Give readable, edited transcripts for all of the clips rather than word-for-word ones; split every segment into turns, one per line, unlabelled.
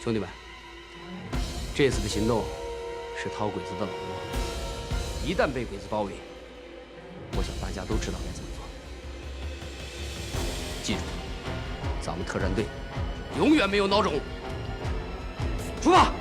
兄弟们，这次的行动是讨鬼子的老窝，一旦被鬼子包围，我想大家都知道该怎么做。记住，咱们特战队永远没有孬种。出发！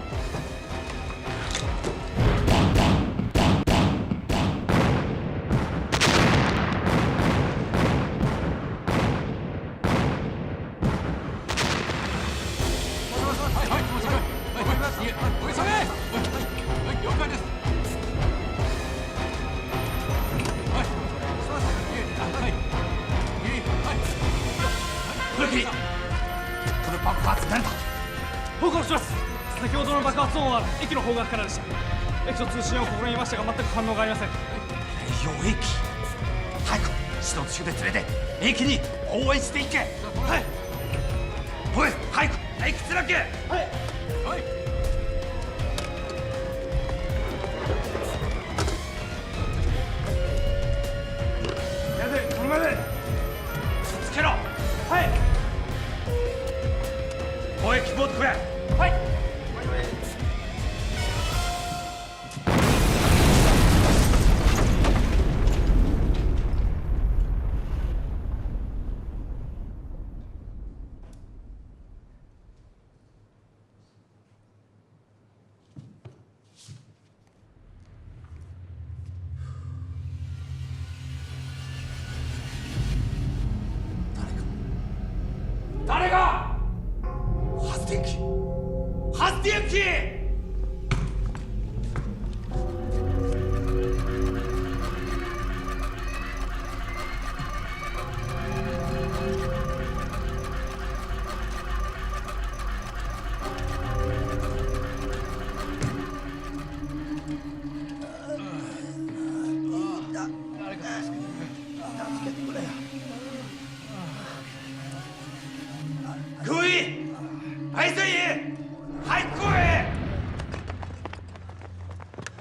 報告します。先ほどの爆発音は駅の方角からでした。駅と通信を試みましたが全く反応がありません。
雷駅。早く指導中で連れて駅に応援していけ。はい。おい、早く駅つらけ。はい。はい。 誰が発電機発電機各位，白色营，还各位，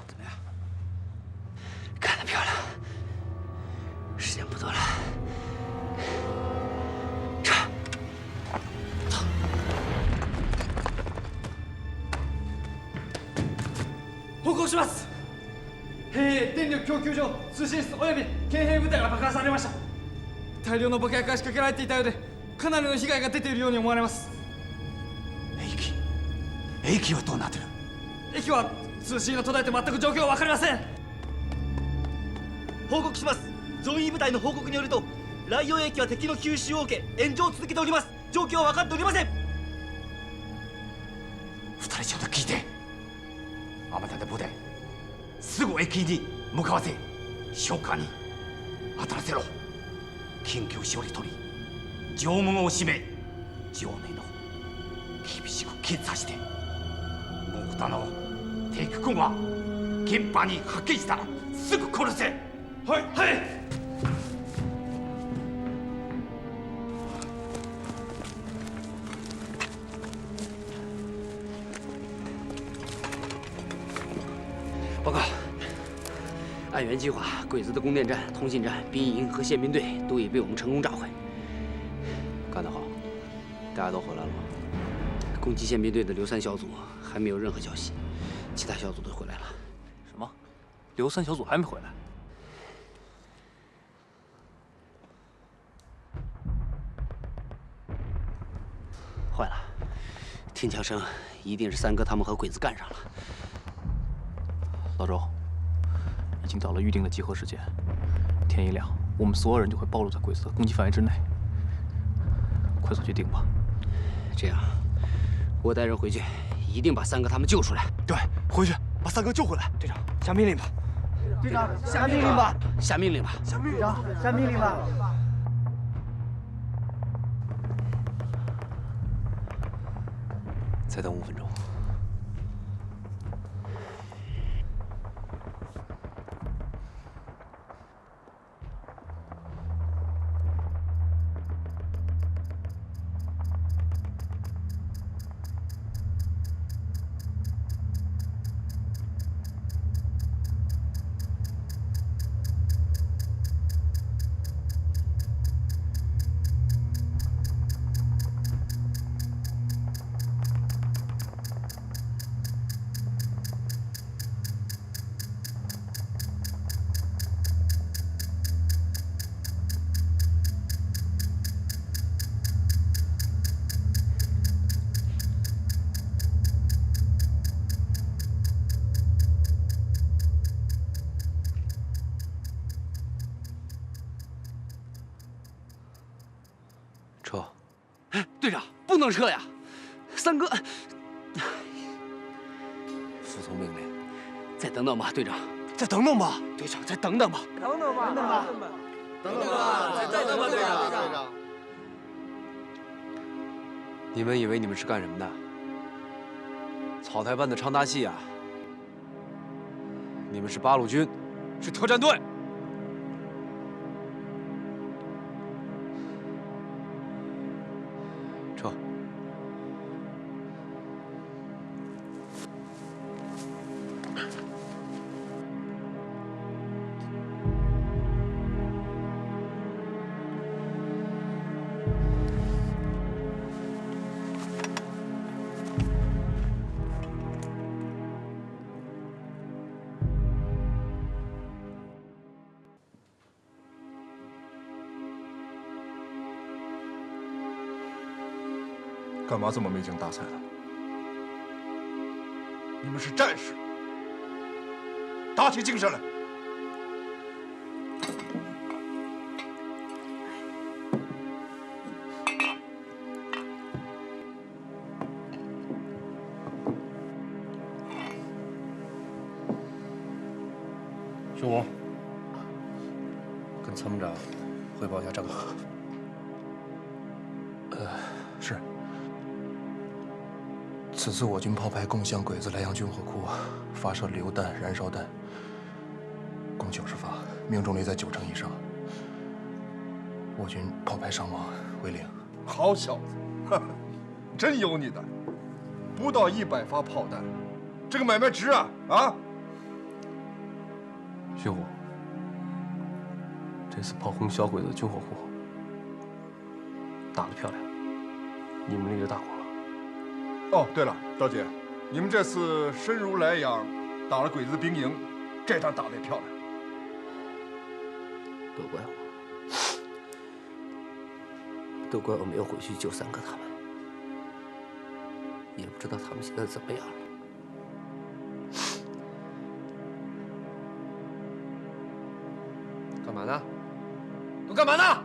怎么样？干得漂亮！时间不多了，撤！走。
報告します。電力供給所、通信室および県兵部隊が爆破されました。大量の爆薬が仕掛けられていたようで。 かなりの被害が出ているように思われます。
駅はどうなってる？
駅は通信が途絶えて全く状況は分かりません。
報告します。ゾンイ部隊の報告によると、雷陽駅は敵の吸収を受け炎上を続けております。状況は分かっておりません。
二人ちょっと聞いて。あまたで部隊すぐ駅に向かわせ消火に当たらせろ。緊急処理取り 城門を閉め、城内の厳しく検査して、もう他の敵軍は現場に発見したらすぐ殺せ。はい、はい。
报告，按原计划，鬼子的供电站、通信站、兵营和宪兵队都已被我们成功炸毁。 干得好！大家都回来了吗？攻击宪兵队的刘三小组还没有任何消息，其他小组都回来了。
什么？刘三小组还没回来？
坏了！听枪声，一定是三哥他们和鬼子干上了。
老周，已经到了预定的集合时间，天一亮，我们所有人就会暴露在鬼子的攻击范围之内。 快做决定吧！
这样，我带人回去，一定把三哥他们救出来。
对，回去把三哥救回来。
队长，下命令吧！
队长，下命令吧！
下命令吧！
下命令！下命令吧！
再等5分钟。
队长不能撤呀！三哥，
服从命令。
再等等吧，队长。
再等等吧，
队长，再等等吧。
等等吧，
再等吧，队长。你们以为你们是干什么的？草台班的唱大戏啊！你们是八路军，是特战队。撤。
干嘛这么没精打采的？你们是战士，打起精神来！
熊武，跟参谋长汇报一下战况。
是。此次我军炮排共向鬼子莱阳军火库发射榴弹、燃烧弹，共90发，命中率在90%以上。我军炮排伤亡为0。
好小子，哈哈，真有你的！不到100发炮弹，这个买卖值啊啊！
薛武，这次炮轰小鬼子军火库，打得漂亮，你们立了大功了。
哦，对了，赵姐，你们这次深入莱阳，打了鬼子兵营，这仗打得也漂亮。
都怪我，都怪我没有回去救三哥他们，也不知道他们现在怎么样了。干嘛呢？都干嘛呢？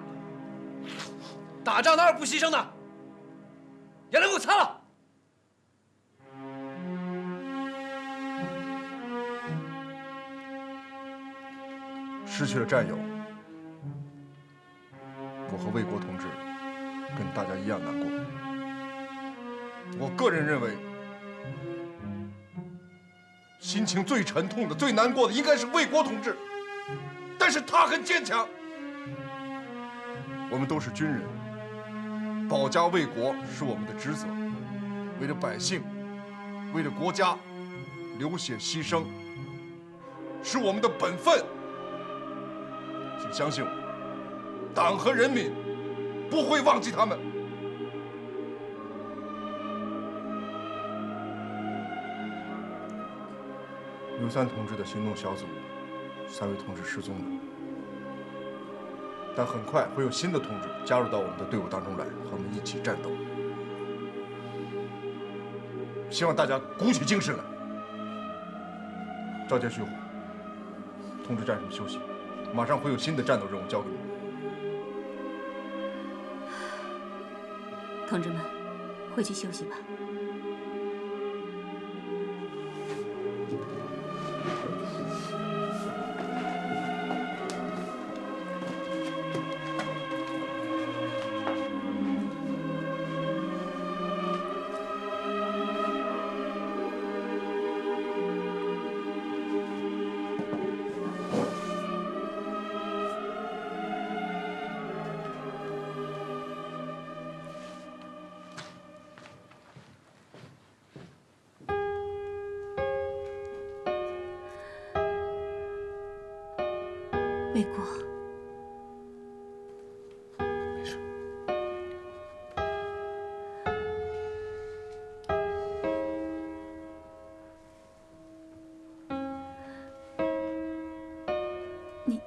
打仗哪有不牺牲的？眼泪给我擦了！
失去了战友，我和卫国同志跟大家一样难过。我个人认为，心情最沉痛的、最难过的应该是卫国同志，但是他很坚强。我们都是军人，保家卫国是我们的职责，为了百姓，为了国家，流血牺牲是我们的本分。请相信我，党和人民不会忘记他们。刘三同志的行动小组，3位同志失踪了，但很快会有新的同志加入到我们的队伍当中来，和我们一起战斗。希望大家鼓起精神来。赵建、徐虎，同志战士们休息。马上会有新的战斗任务交给你们。
同志们，回去休息吧。卫国，
没事。
你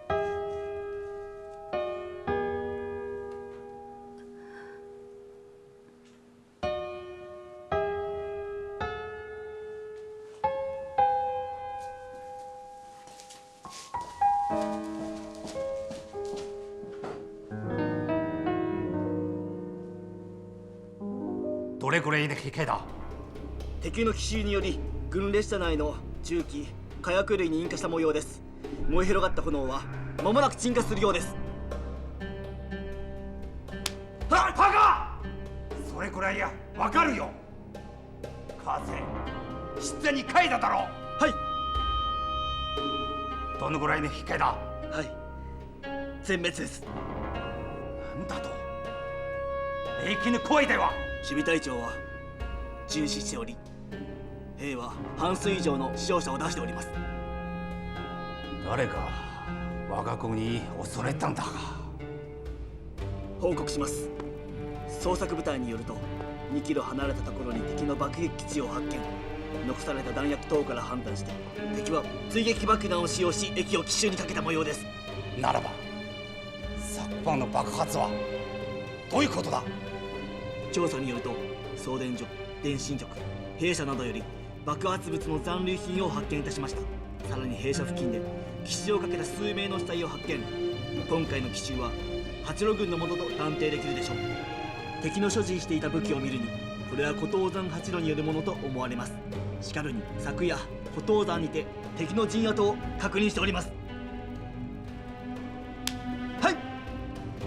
れくらいで引けだ。
敵の奇襲により軍列車内の重機火薬類に引火した模様です。燃え広がった炎は間もなく鎮火するようです。
バカ！それくらいやわかるよ。風自然に書いただろう。
はい。
どのぐらいの引けだ。
はい、全滅です。
なんだと。平気の声では。
守備隊長は重視しており、兵は半数以上の死傷者を出しております。
誰か我が国に恐れたんだが。
報告します。捜索部隊によると2キロ離れたところに敵の爆撃基地を発見。残された弾薬等から判断して敵は追撃爆弾を使用し駅を奇襲にかけた模様です。
ならば昨晩の爆発はどういうことだ。
調査によると送電所、電信局、弊社などより爆発物の残留品を発見いたしました。さらに弊社付近で奇襲をかけた数名の死体を発見。今回の奇襲は八路軍のものと断定できるでしょう。敵の所持していた武器を見るにこれは古東山八路によるものと思われます。しかるに昨夜古東山にて敵の陣跡を確認しております。はい。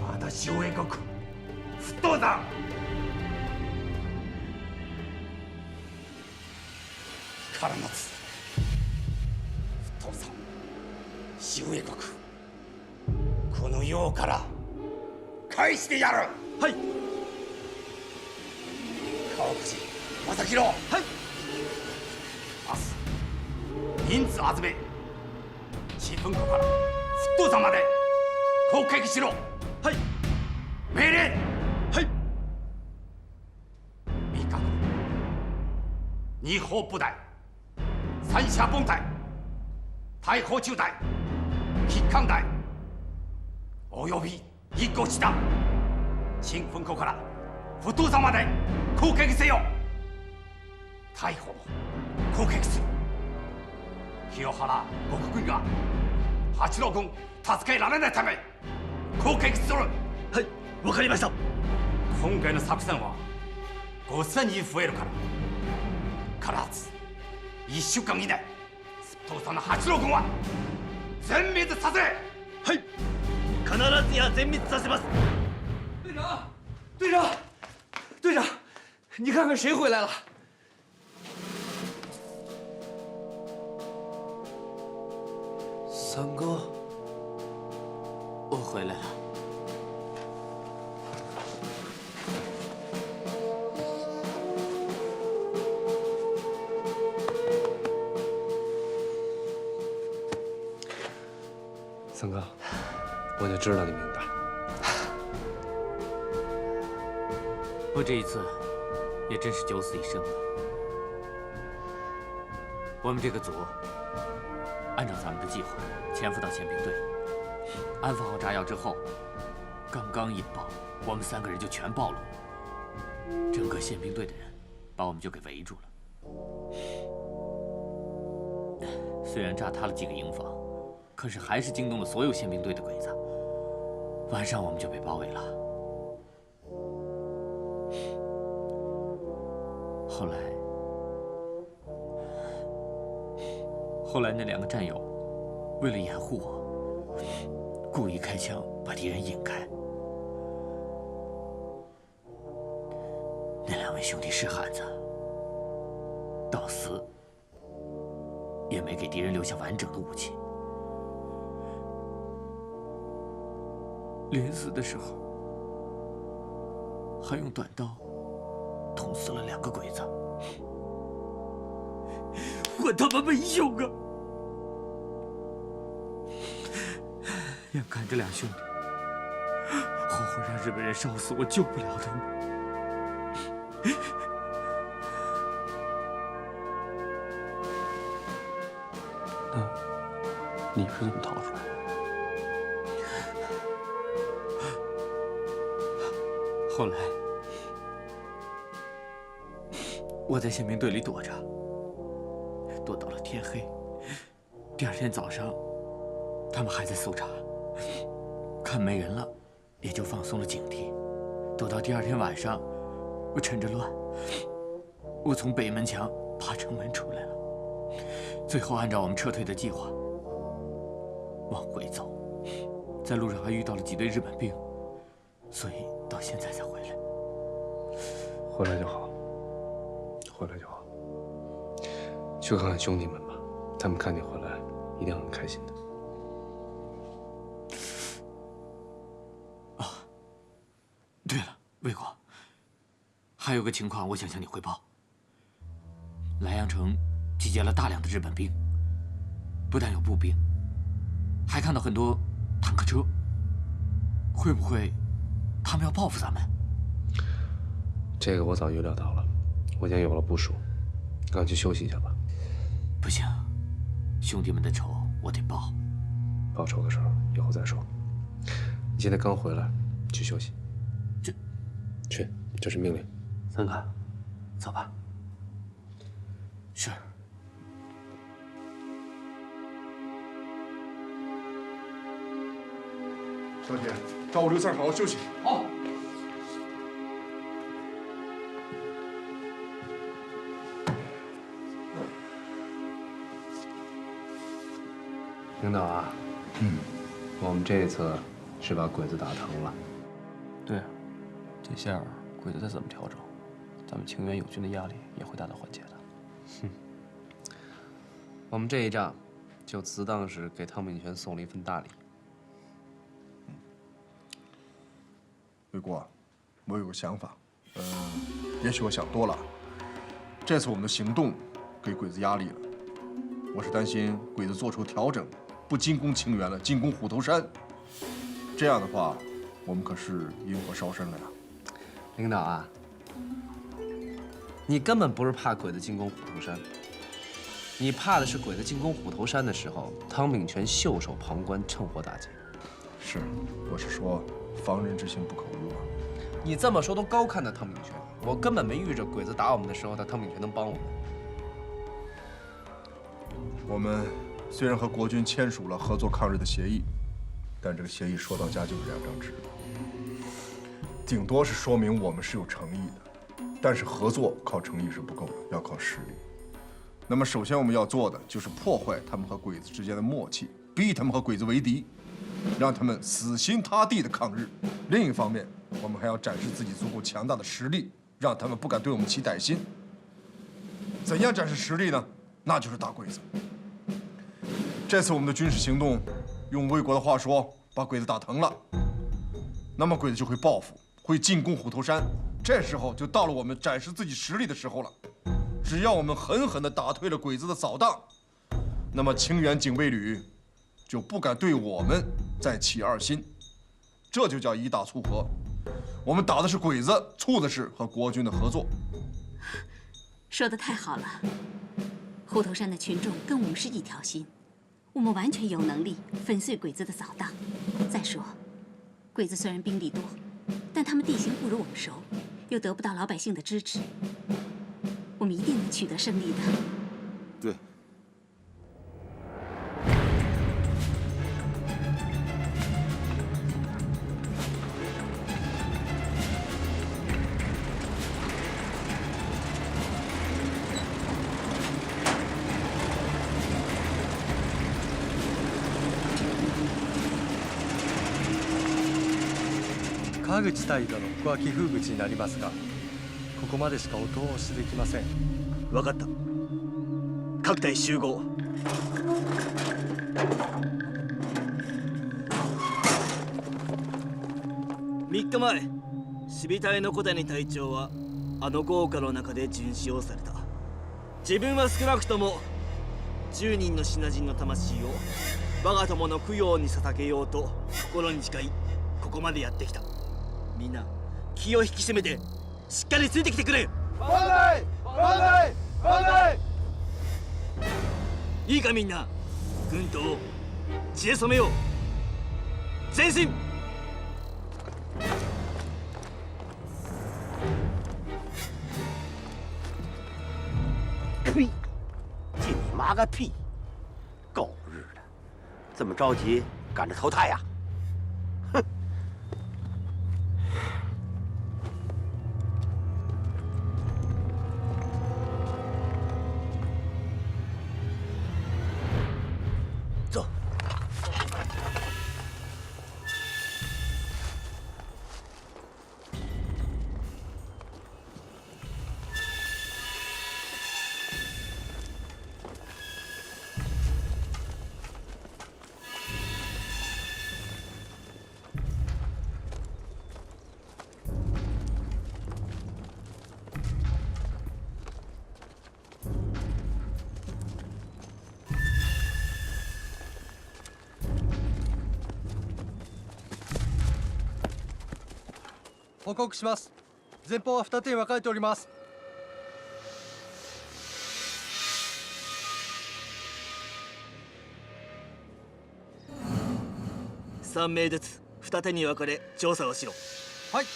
まだ潮江国沸騰山からのつ沸騰山潮江国この世から返してやる。
はい。
川口正弘。はい。明日人数集め自分湖から沸騰山まで攻撃しろ。
はい。
命令。
はい。
三角二砲部隊三者凡隊大砲中隊筆艦隊および一個下新墳湖から沸騰山まで攻撃せよ。大砲も攻撃する。清原国軍が八路軍助けられないため攻撃する。
はい、わかりました。
今回の作戦は5000人増えるから必ず1週間以内沸騰山の八路軍は全滅させ。
はい、必ずや全滅させます。
队长，队长，队长，你看看谁回来了？
三哥，我回来了。
三哥，我就知道你明白。
我这一次也真是九死一生了。我们这个组按照咱们的计划潜伏到宪兵队，安放好炸药之后，刚刚引爆，我们3个人就全暴露了。整个宪兵队的人把我们就给围住了。虽然炸塌了几个营房，可是还是惊动了所有宪兵队的鬼子。晚上我们就被包围了。后来那2个战友为了掩护我，故意开枪把敌人引开。那2位兄弟是汉子，到死也没给敌人留下完整的武器。临死的时候，还用短刀捅死了2个鬼子。我他妈没用啊！眼看这2兄弟活活让日本人烧死，我救不了他们。
那你是怎么逃出来的？
后来我在宪兵队里躲着，躲到了天黑。第2天早上，他们还在搜查，看没人了，也就放松了警惕。躲到第2天晚上，我趁着乱
我从北门墙爬城门出来了，最后按照我们撤退的计划往回走，在路上还遇到了几队日本兵，所以到现在才回来。
回来就好，回来就好。去看看兄弟们吧，他们看你回来一定很开心的。
对了，魏国，还有个情况我想向你汇报。莱阳城集结了大量的日本兵，不但有步兵，还看到很多坦克车。会不会他们要报复咱们？
这个我早预料到了，我已经有了部署。赶快去休息一下吧。
不行，兄弟们的仇我得报。
报仇的事儿以后再说。你现在刚回来，去休息。去，这是命令。三卡，走吧。
是。
小姐，照我刘三好好休息。
好。
领导啊，我们这一次是把鬼子打疼了。
对，这下鬼子再怎么调整，咱们清源友军的压力也会大大缓解的。
哼，我们这一仗，就自当是给汤秉权送了一份大礼。
魏国，我有个想法，也许我想多了。这次我们的行动给鬼子压力了，我是担心鬼子做出调整，不进攻清源了，进攻虎头山。这样的话，我们可是引火烧身了呀。
领导啊，你根本不是怕鬼子进攻虎头山，你怕的是鬼子进攻虎头山的时候，汤秉权袖手旁观，趁火打劫。
是，我是说，防人之心不可无啊。
你这么说都高看待汤秉权，我根本没遇着鬼子打我们的时候，汤秉权能帮我们。
我们虽然和国军签署了合作抗日的协议，但这个协议说到家就是2张纸，顶多是说明我们是有诚意的。但是合作靠诚意是不够的，要靠实力。那么首先我们要做的就是破坏他们和鬼子之间的默契，逼他们和鬼子为敌，让他们死心塌地的抗日。另一方面，我们还要展示自己足够强大的实力，让他们不敢对我们起歹心。怎样展示实力呢？那就是打鬼子。这次我们的军事行动，用魏国的话说，把鬼子打疼了，那么鬼子就会报复，会进攻虎头山。这时候就到了我们展示自己实力的时候了。只要我们狠狠地打退了鬼子的扫荡，那么清源警卫旅就不敢对我们再起二心。这就叫以打促和。我们打的是鬼子，促的是和国军的合作。
说得太好了，虎头山的群众跟我们是一条心，我们完全有能力粉碎鬼子的扫荡。再说，鬼子虽然兵力多，但他们地形不如我们熟，又得不到老百姓的支持，我们一定能取得胜利的。
对。
川口隊殿、ここは岐阜口になりますが、ここまでしかお通しできません。
分かった。各隊集合。3日前、守備隊の小谷隊長はあの豪華の中で殉死をされた。自分は少なくとも10人の品人の魂を我が友の供養に捧げようと心に誓い、ここまでやってきた。みんな気を引き締めてしっかりついてきてくれ。万歳万歳万歳。いいかみんな、軍闘知恵染めよう。前進。
呸！进你妈个屁！狗日的，这么着急赶着投胎呀？哼！
報告します。前方は2手に分かれております。
3名ずつ二手に分かれ調査をしろ。
はい。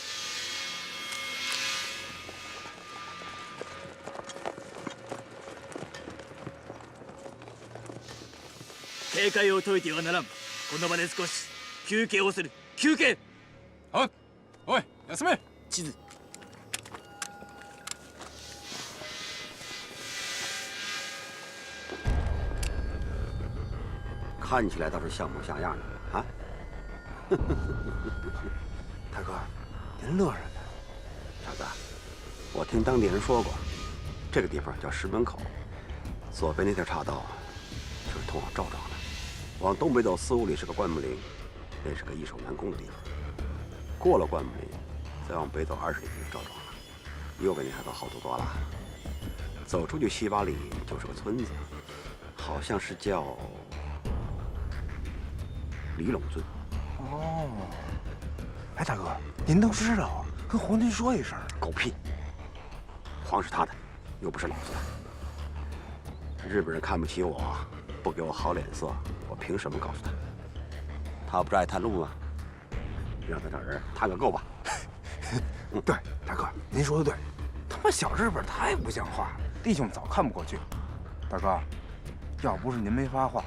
警戒を解いてはならん。この場で少し休憩をする。休憩。
おい、おい、休め。
地図。
看起来倒是像模像样的啊！
大哥，您乐什么？
大哥，我听当地人说过，这个地方叫石门口，左边那条岔道就是通往赵庄的，往东北走4-5里是个灌木林，那是个易守难攻的地方。过了灌木林，再往北走20里就是赵庄了，右边那条道好走多了。走出去7、8里就是个村子，好像是叫李陇村。
哦，哎，大哥，您都知道，跟皇军说一声。
狗屁！黄是他的，又不是老子的。日本人看不起我，不给我好脸色，我凭什么告诉他？他不是爱探路吗？让他找人探个够吧。
对，大哥，您说的对，他妈小日本太不像话了，弟兄早看不过去了。大哥，要不是您没发话，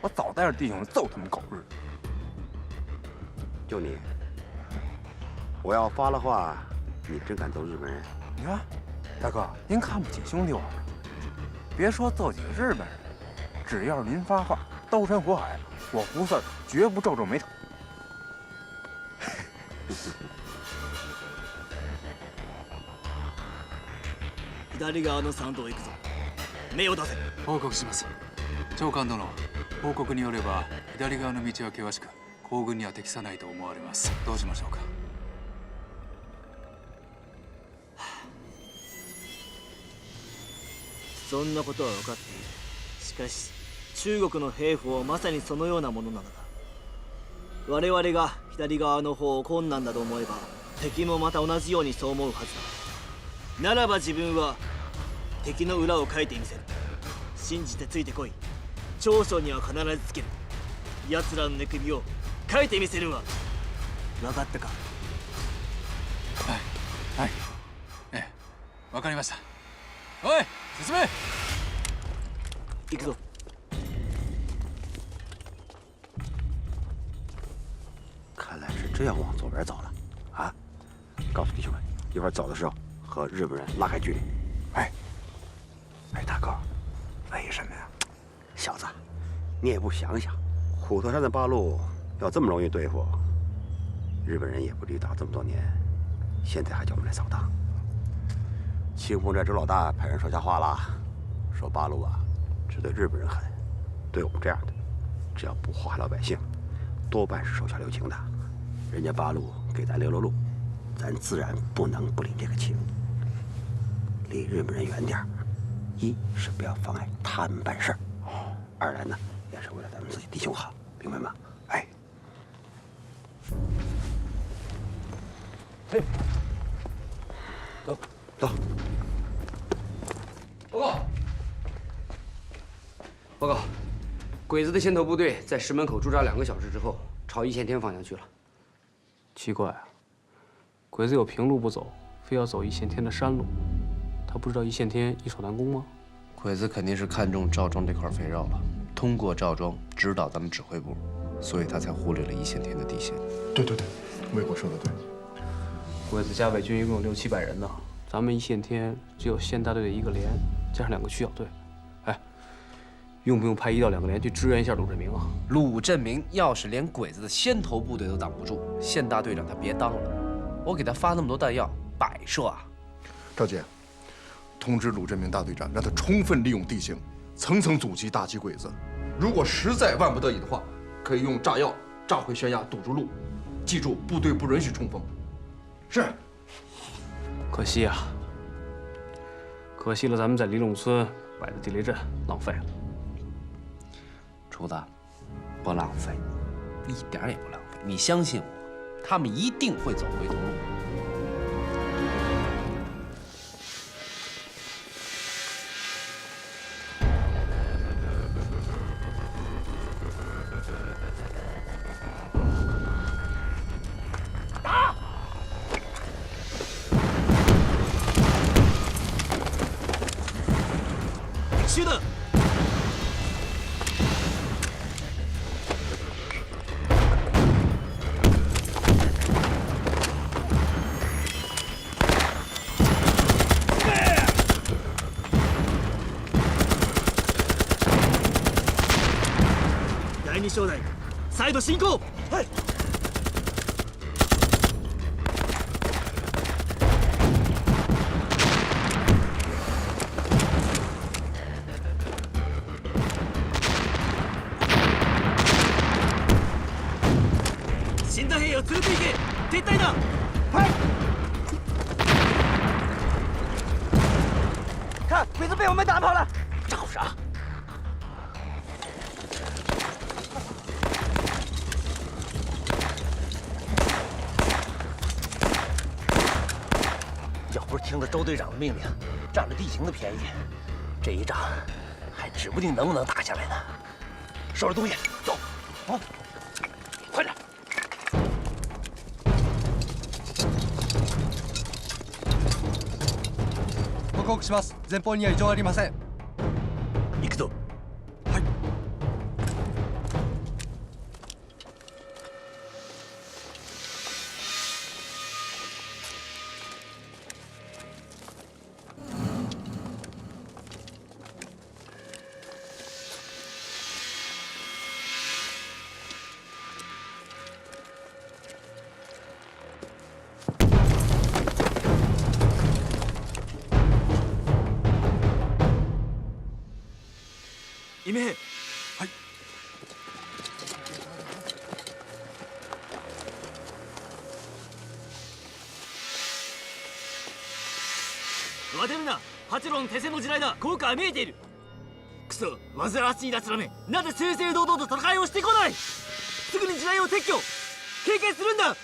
我早带着弟兄揍他们狗日的。
就你，我要发了话，你真敢揍日本人？
你看，大哥，您看不起兄弟我们，别说揍几个日本人，只要是您发话，刀山火海，我胡四儿绝不皱皱眉头。
左側の山道行くぞ。目を出せ。
報告します。長官殿、報告によれば左側の道は険しく、行軍には適さないと思われます。どうしましょうか。
そんなことは分かっている。しかし中国の兵法はまさにそのようなものなのだ。我々が左側の方を困難だと思えば、敵もまた同じようにそう思うはずだ。ならば自分は敵の裏をかいてみせる。信じてついてこい。長所には必ずつける。奴らの寝首をかいてみせるわ。分かったか？
はい。ええ、分かりました。おい、進め。
行くぞ。
看来是真要往左边走了，啊！告诉弟兄们，一会儿走的时候和日本人拉开距离。
哎，大哥，为什么呀？
小子，你也不想想，虎头山的八路要这么容易对付，日本人也不至于打这么多年，现在还叫我们来扫荡。清风寨周老大派人说瞎话了，说八路啊，只对日本人狠，对我们这样的，只要不祸害老百姓，多半是手下留情的。人家八路给咱留了路，咱自然不能不领这个情。离日本人远点儿，一是不要妨碍他们办事儿，二来呢也是为了咱们自己弟兄好，明白吗？哎，
嘿，走。
走。
报告，报告，鬼子的先头部队在石门口驻扎2个小时之后，朝一线天方向去了。
奇怪啊，鬼子有平路不走，非要走一线天的山路，他不知道一线天易守难攻吗？
鬼子肯定是看中赵庄这块肥肉了，通过赵庄指导咱们指挥部，所以他才忽略了一线天的地形。
对，魏国说的对。
鬼子加北军一共有600-700人呢，咱们一线天只有县大队的1个连，加上2个区小队。哎，用不用派1到2个连去支援一下鲁振明啊？
鲁振明要是连鬼子的先头部队都挡不住，县大队长他别当了。我给他发那么多弹药，摆设啊！
赵杰，通知鲁振明大队长，让他充分利用地形，层层阻击打击鬼子。如果实在万不得已的话，可以用炸药炸毁悬崖，堵住路。记住，部队不允许冲锋。是。
可惜啊，可惜了咱们在李陇村摆的地雷阵，浪费了。
厨子，不浪费，一点也不浪费。你相信我，他们一定会走回头路。
襲だ。第二小隊再度進行。はい。死んだ兵を連れて行け。撤退だ。はい。
看，鬼子被我们打跑了。
找啥？
要不是听了周队长的命令，占了地形的便宜，这一仗还指不定能不能打下来呢。收拾东西，走。好，快点。
報告します。前方には異常ありません。
行くぞ。
はい。
イメ兵。はい。慌てるな。八郎の手製の地雷だ。効果は見えている。クソ、煩わしい奴らめ。なぜ正々堂々と戦いをしてこない。すぐに地雷を撤去。経験するんだ。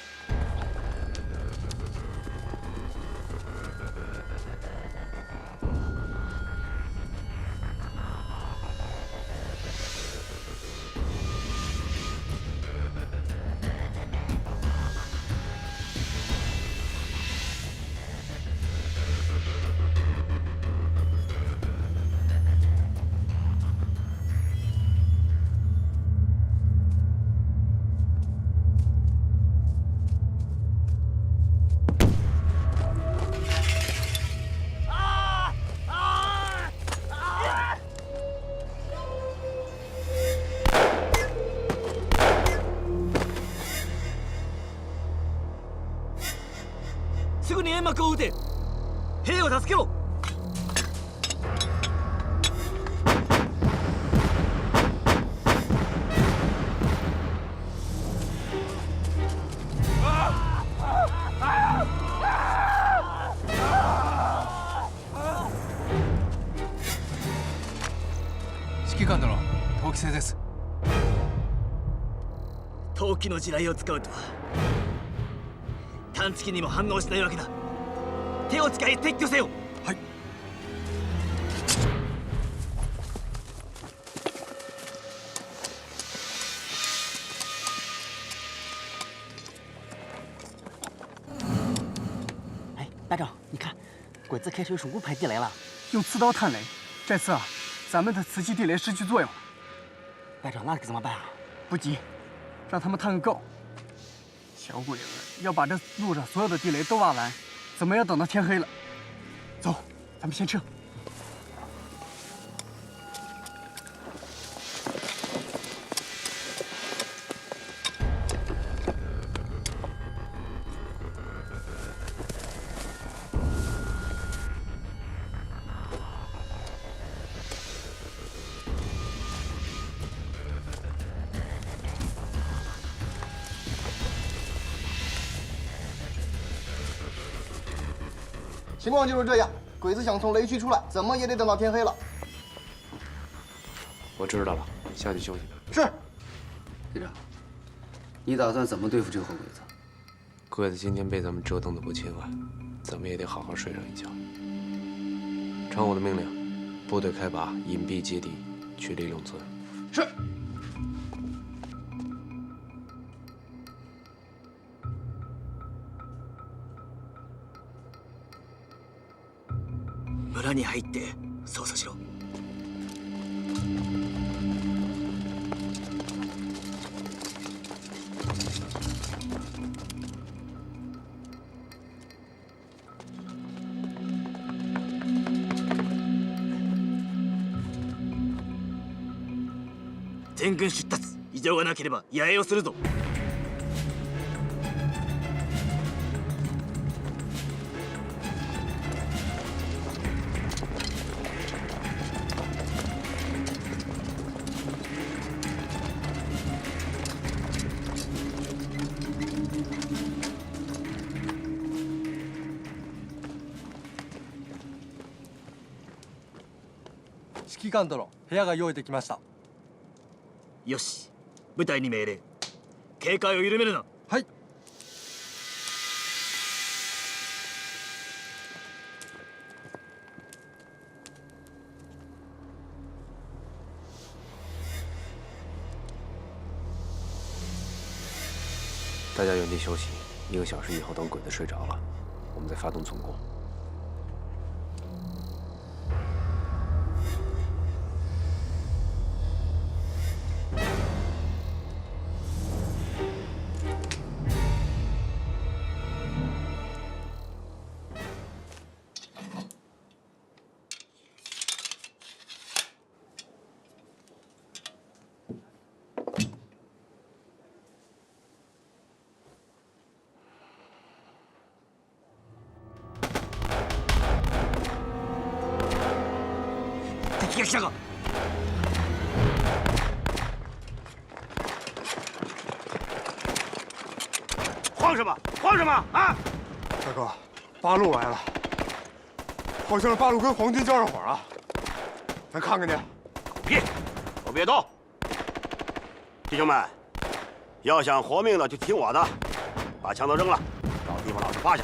すぐに煙幕を撃て。兵を助けろ。
指揮官殿、投機制です。
投機の地雷を使うとは探知機にも反応しないわけだ。手を使い撤去せよ。
はい。
哎，班长，你看，鬼子开水手不排地雷了，
用刺刀探雷。这次啊，咱们的磁吸地雷失去作用了。
班长，那可怎么办啊？
不急，让他们探个够。小鬼子要把这路上所有的地雷都挖完，怎么也等到天黑了。走，咱们先撤。
情况就是这样，鬼子想从雷区出来，怎么也得等到天黑了。
我知道了，下去休息。
是。
队长，你打算怎么对付这个坏鬼子？
鬼子今天被咱们折腾得不轻啊，怎么也得好好睡上一觉。传我的命令，部队开拔，隐蔽接敌，去利永村。
是。
村に入って捜査しろ。全軍出立。異常がなければ野営をするぞ。
指揮官殿、部屋が用意できました。
よし、部隊に命令。警戒を緩めるな。
はい。
大家原地休息，1个小时以后，等鬼子睡着了，我们再发动总攻。
敵が来たか。
慌什么？慌什么啊！
大哥，八路来了，好像是八路跟皇军交上火了，咱看看去。
狗屁！都别动！弟兄们，要想活命的就听我的，把枪都扔了，找地方老实趴下，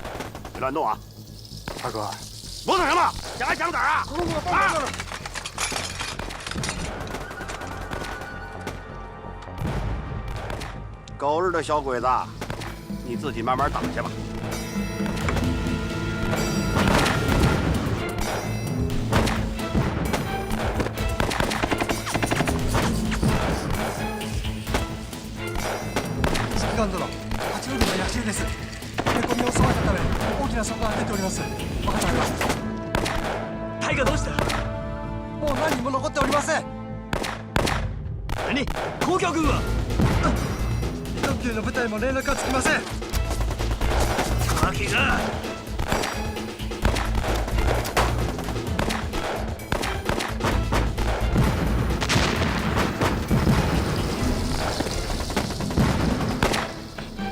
别乱动啊！
大哥，
磨蹭什么？夹枪子啊！啊！狗日的小鬼子，你自己慢慢打去吧。
指揮官殿、八路軍が野球です。へこみを備えたため大きな損が出ております。分かっております。
隊がどうした。
もう何人も残っておりません。
何？公共軍は？
特急の部隊も連絡がつきません。
バキが。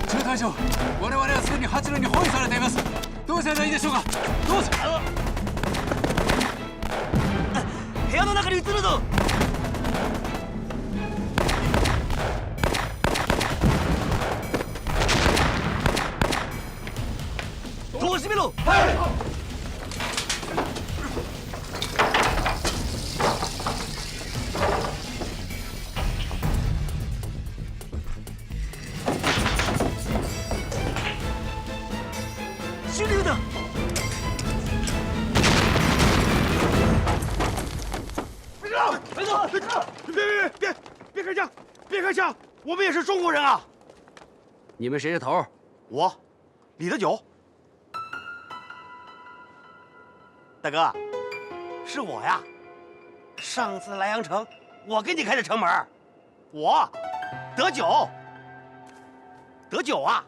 中隊長、我々はすでに八路に包囲されています。どうすればいいでしょうか。どうぞ。
部屋の中に移るぞ。戸を閉めろ。はい。手榴弹。
别开枪！别开枪！我们也是中国人啊！
你们谁是头？
我，李德九。大哥，是我呀！上次来阳城，我给你开的城门。我，德九。德九啊！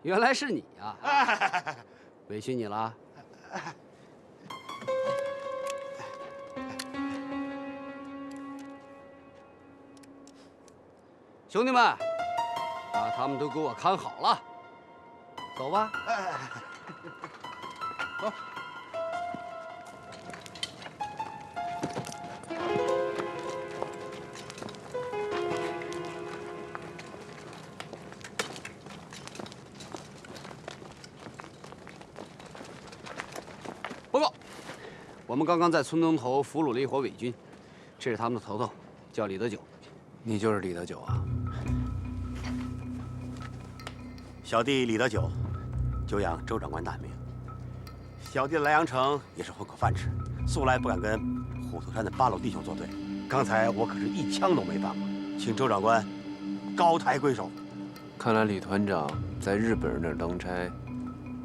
原来是你呀！委屈你了。兄弟们，把他们都给我看好了。走吧。走。报告，我们刚刚在村东头俘虏了一伙伪军，这是他们的头头，叫李德九。
你就是李德九啊？
小弟李德九，久仰周长官大名。小弟来阳城也是混口饭吃，素来不敢跟虎头山的八路弟兄作对。刚才我可是一枪都没放过，请周长官高抬贵手。
看来李团长在日本人那儿当差，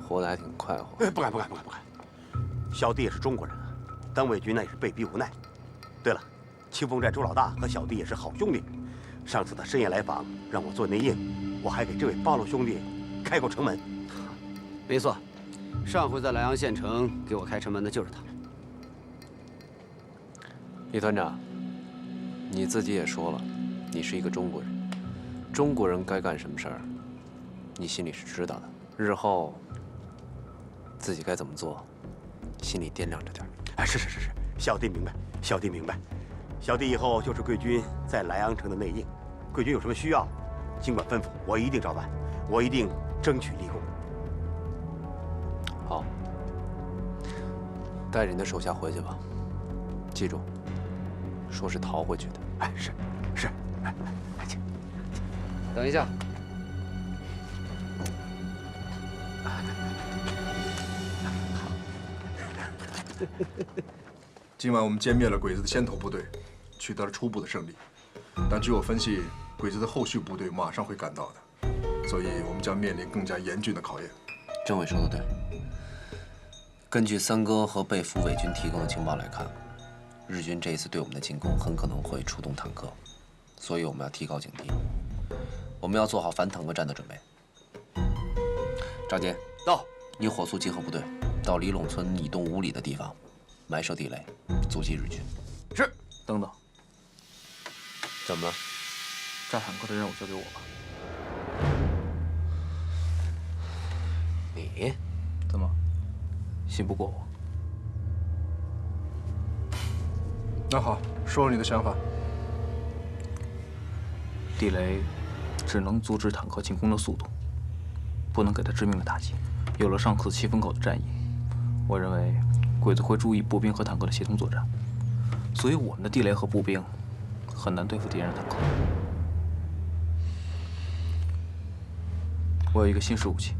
活得还挺快活。
不敢。小弟也是中国人啊，当伪军那也是被逼无奈。对了，清风寨周老大和小弟也是好兄弟。上次他深夜来访，让我做内应，我还给这位八路兄弟开过城门。
没错，上回在莱阳县城给我开城门的就是他。
李团长，你自己也说了，你是一个中国人，中国人该干什么事儿，你心里是知道的。日后自己该怎么做，心里掂量着点。
啊，是，小弟明白，小弟明白。小弟以后就是贵军在莱阳城的内应，贵军有什么需要，尽管吩咐，我一定照办，我一定争取立功。
好，带着你的手下回去吧，记住，说是逃回去的。
哎，是，哎，请。
等一下。
今晚我们歼灭了鬼子的先头部队，取得了初步的胜利。但据我分析，鬼子的后续部队马上会赶到的，所以我们将面临更加严峻的考验。
政委说的对。根据三哥和被俘伪军提供的情报来看，日军这一次对我们的进攻很可能会出动坦克，所以我们要提高警惕。我们要做好反坦克战的准备。张杰，
到。
你火速集合部队，到李陇村以东5里的地方埋设地雷，阻击日军。
是。
等等，
怎么了？
炸坦克的任务交给我吧。
你
怎么？信不过我？
那好，说说你的想法。
地雷只能阻止坦克进攻的速度，不能给它致命的打击。有了上次七分口的战役，我认为鬼子会注意步兵和坦克的协同作战，所以我们的地雷和步兵很难对付敌人的坦克。我有一个新式武器，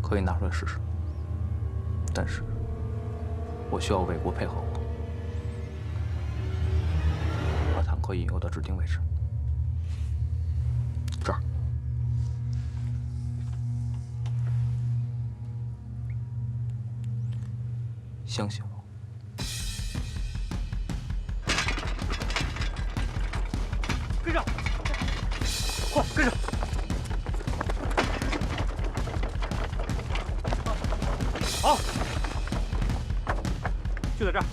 可以拿出来试试，但是我需要伪国配合我，把坦克引诱到指定位置。这儿。相信我。跟上，快跟上！好，就在这儿，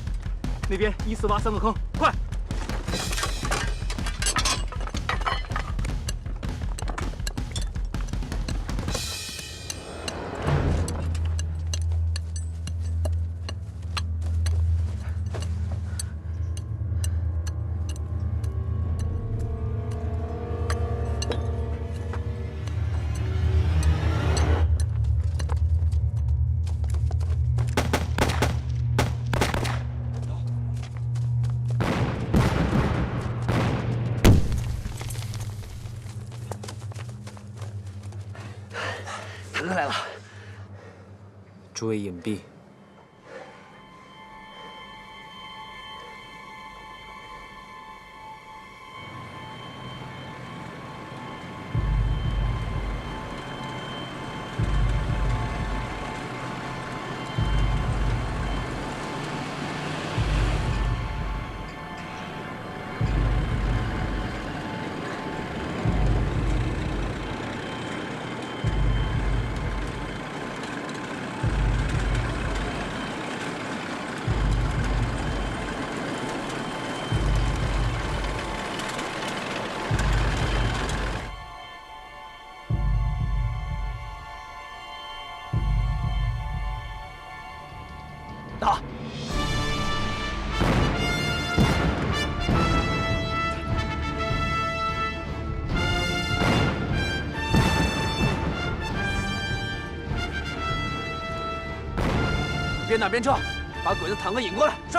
那边1483个坑，快！
坦克来了，
注意隐蔽。
打！边打边撤，把鬼子坦克引过来。是。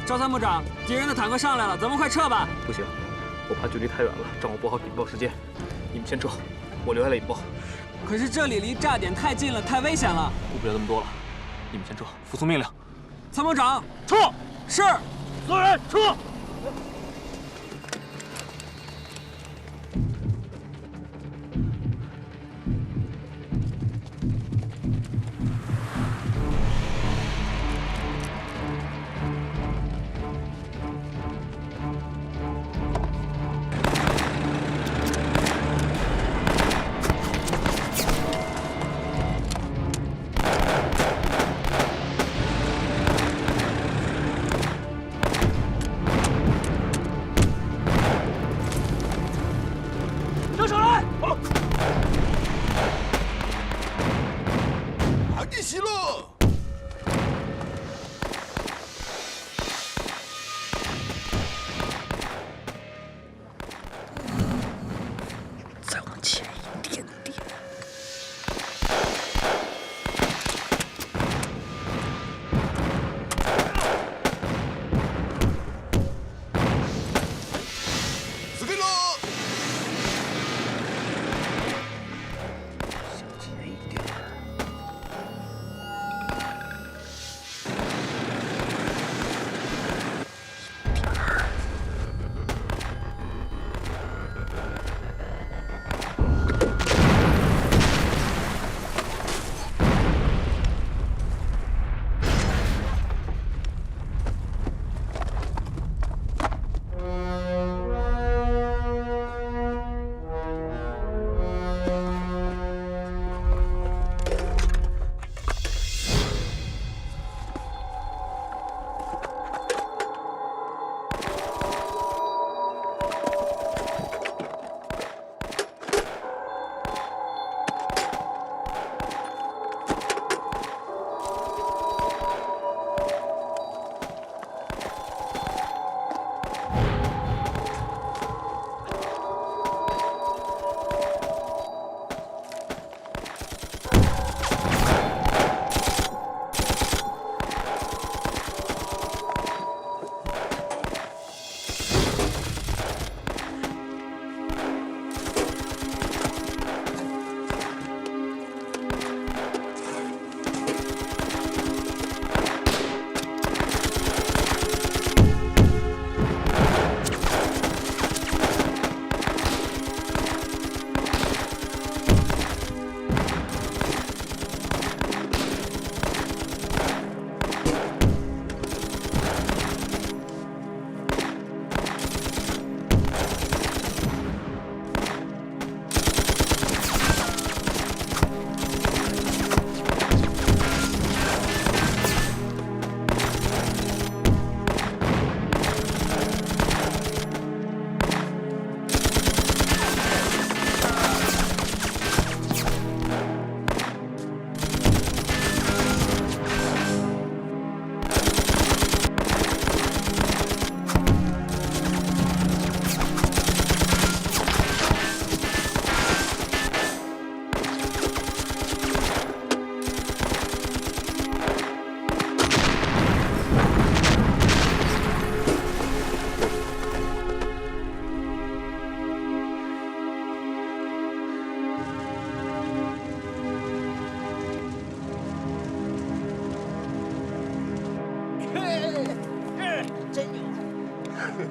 赵参谋长，敌人的坦克上来了，咱们快撤吧！
不行，我怕距离太远了，掌握不好引爆时间。你们先撤，我留下来引爆。
可是这里离炸点太近了，太危险了。
顾不了那么多了，你们先撤，服从命令。
参谋长，
撤！
是。
所有人撤！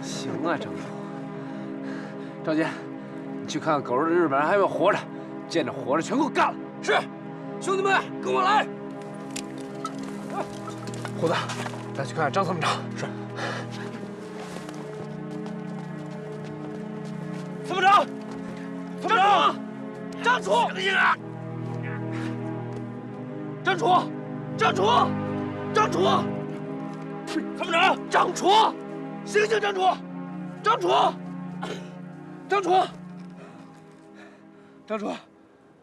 行啊，张总。赵杰，你去看看狗日的日本人还有没有活着，见着活着全给我干了。是，兄弟们，跟我来。虎子，再去看看张参谋长。是。
参谋长，参谋长，张楚，张楚，张楚，张楚，参谋长，张楚，醒醒，张楚，张楚，张楚，张楚，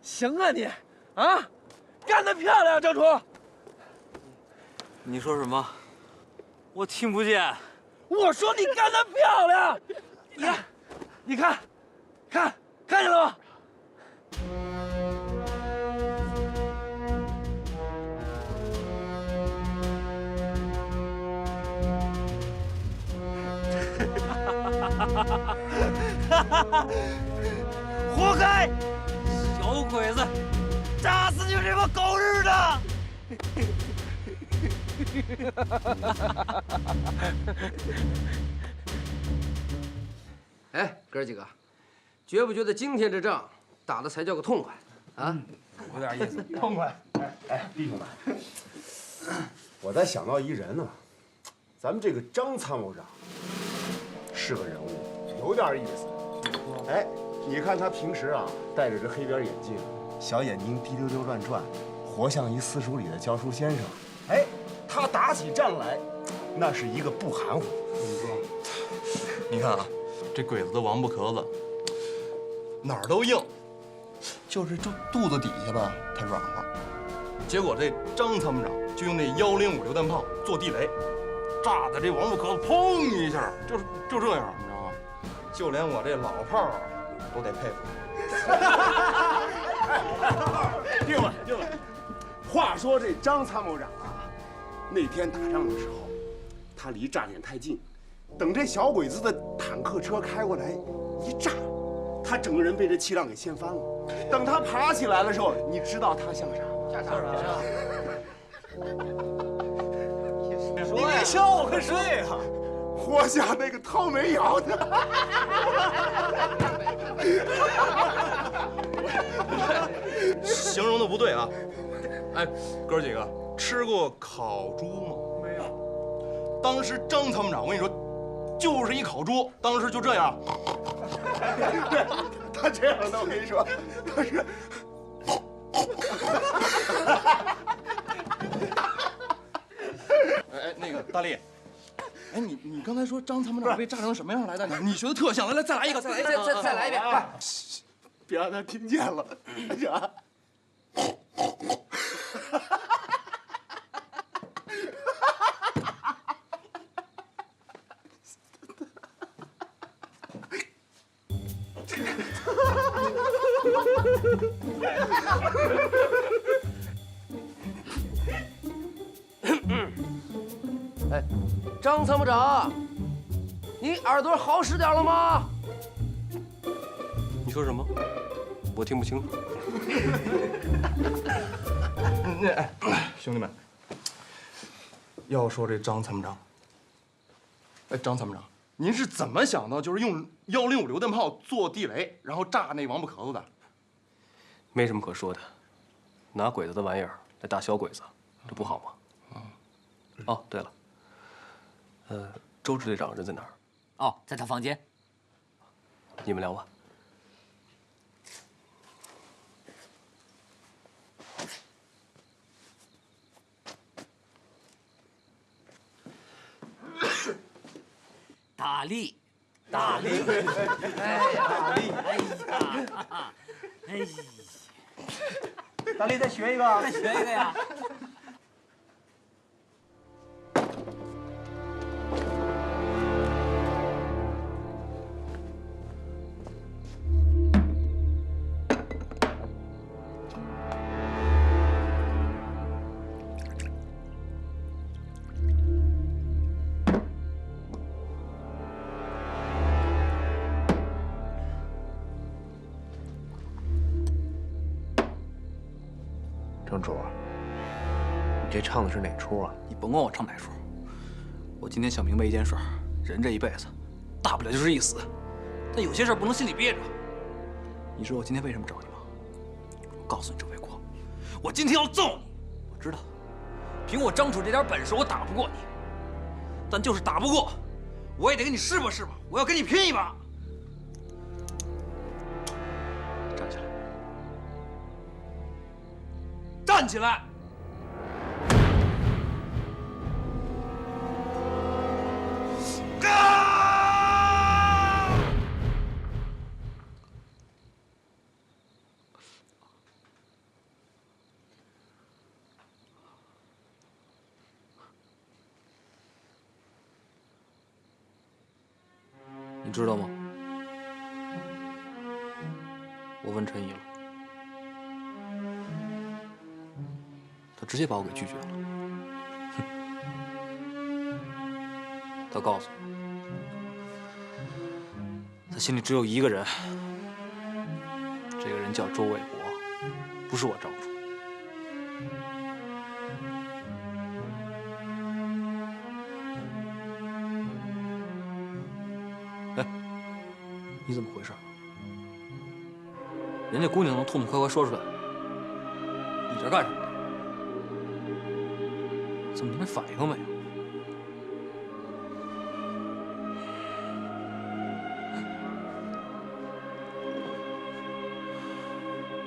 行啊你，啊，干得漂亮，张楚。
你说什么？我听不见。
我说你干得漂亮，你看，你看，看见了吗？活该！小鬼子，炸死你这帮狗日的！
哎，哥几个，觉不觉得今天这仗打的才叫个痛快啊？
有点意思，痛快。哎，弟兄们，我在想到一人呢，咱们这个张参谋长是个人物，有点意思。哎，你看他平时啊戴着这黑边眼镜，小眼睛滴溜溜乱转，活像一私塾里的教书先生。哎，他打起仗来，那是一个不含糊。你说，
你看啊，这鬼子的王八壳子哪儿都硬，就是这肚子底下吧，它软和。结果这张参谋长就用那105榴弹炮做地雷，炸的这王八壳子砰一下，就这样，你知道吗？就连我这老炮儿都得佩服。
定了。话说这张参谋长啊，那天打仗的时候，他离炸点太近，等这小鬼子的坦克车开过来一炸，他整个人被这气浪给掀翻了。等他爬起来的时候，你知道他像啥？像啥？
你别笑，我快睡啊！
活像那个掏煤窑的。
形容的不对啊！哎，哥几个吃过烤猪吗？没有。当时张参谋长，我跟你说，就是一烤猪，当时就这样。
对，他这样的，我跟你说，他是。
哎，那个大力，哎，你刚才说张参谋长被炸成什么样来的？你学的特像，来，再来一个，再来
一遍，快！
别让他听见了，啥？
哎，张参谋长，你耳朵好使点了吗？
你说什么？我听不清楚。兄弟们，要说这张参谋长，哎，张参谋长，您是怎么想到就是用105榴弹炮做地雷，然后炸那王八壳子的？
没什么可说的，拿鬼子的玩意儿来打小鬼子，这不好吗？哦，对了，周支队长人在哪儿？
哦，在他房间。
你们聊吧。
大力，
大力，
哎呀，大力，哎呀，
大力再学一个，
再学一个呀。
郑主，你这唱的是哪出啊？
你甭管我唱哪出，我今天想明白一件事：人这一辈子，大不了就是一死，但有些事儿不能心里憋着。你知道我今天为什么找你吗？我告诉你，周卫国，我今天要揍你。我知道，凭我张楚这点本事，我打不过你，但就是打不过，我也得跟你试吧试吧，我要跟你拼一把。站起来！站起来！你知道吗？我问陈怡了，他直接把我给拒绝了。哼，他告诉我，他心里只有一个人，这个人叫周卫国，不是我丈夫。哎，你怎么回事？人家姑娘能痛痛快快说出来，你这干什么？怎么连反应都没有？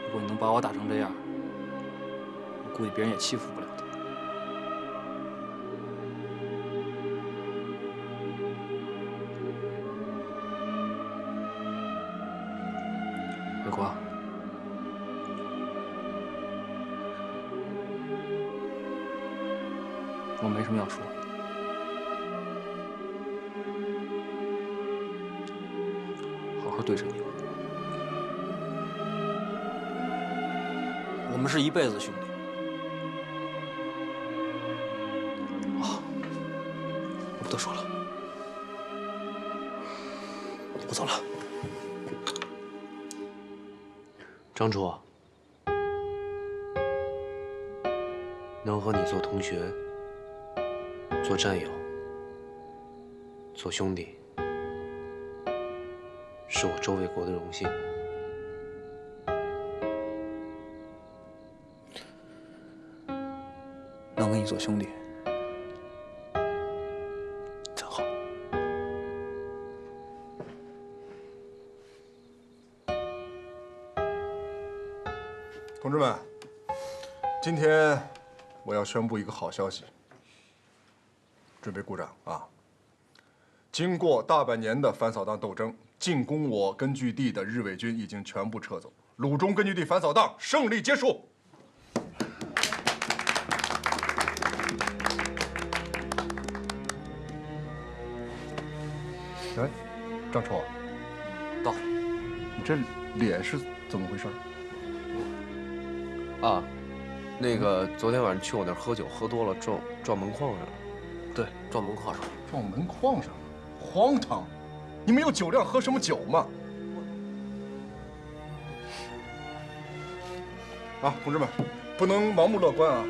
如果你能把我打成这样，我估计别人也欺负不了他。卫国，我没什么要说。好好对着你吧。我们是一辈子的兄弟。啊，我不多说了，我走了。
张楚，能和你做同学、做战友、做兄弟，是我周卫国的荣幸。
能跟你做兄弟，真好。
同志们，今天我要宣布一个好消息，准备鼓掌啊！经过大半年的反扫荡斗争，进攻我根据地的日伪军已经全部撤走，鲁中根据地反扫荡胜利结束。哎，张超，
到。
你这脸是怎么回事？
啊，那个昨天晚上去我那儿喝酒，喝多了撞门框上了。
对，撞门框上。
撞门框上，荒唐！你没有酒量，喝什么酒嘛？啊，同志们，不能盲目乐观啊！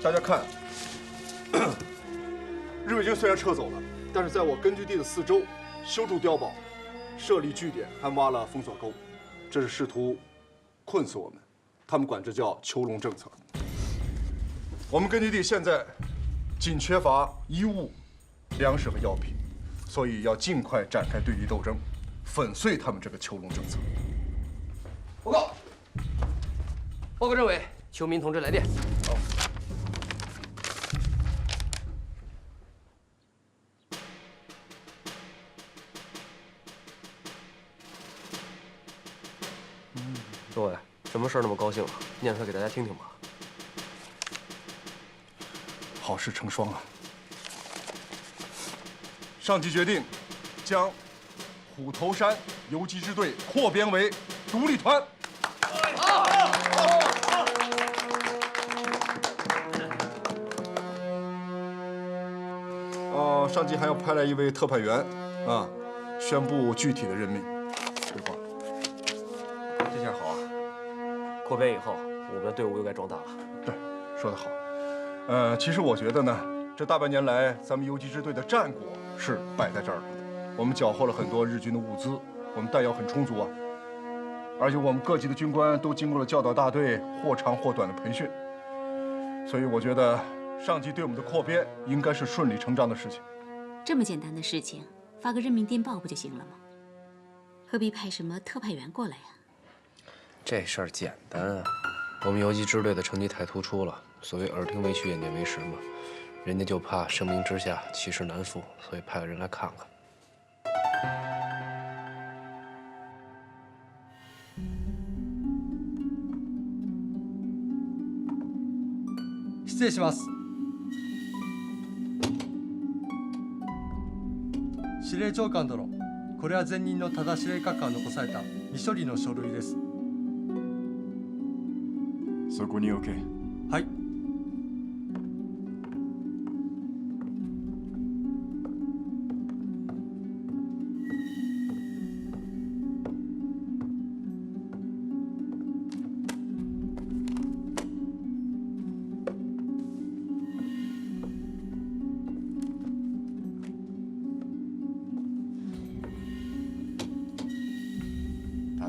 大家看，日伪军虽然撤走了，但是在我根据地的四周修筑碉堡、设立据点，还挖了封锁沟，这是试图困死我们。他们管这叫囚笼政策。我们根据地现在仅缺乏衣物、粮食和药品，所以要尽快展开对敌斗争，粉碎他们这个囚笼政策。
报告，报告政委，邱民同志来电。
各位，什么事儿那么高兴啊？念出来给大家听听吧。
好事成双啊！上级决定将虎头山游击支队扩编为独立团。上级还要派来一位特派员啊，宣布具体的任命。汇报。
这下好啊！扩编以后，我们的队伍又该壮大了。
对，说得好。其实我觉得呢，这大半年来，咱们游击支队的战果是摆在这儿了。我们缴获了很多日军的物资，我们弹药很充足啊。而且我们各级的军官都经过了教导大队或长或短的培训，所以我觉得上级对我们的扩编应该是顺理成章的事情。
这么简单的事情，发个任命电报不就行了吗？何必派什么特派员过来呀？
这事儿简单啊，我们游击支队的成绩太突出了，所谓耳听为虚，眼见为实嘛。人家就怕盛名之下，其实难副，所以派个人来看看。
失礼します。司令長官殿、これは前任の多田司令閣下が残された未処理の書類です。
そこに置け。
はい。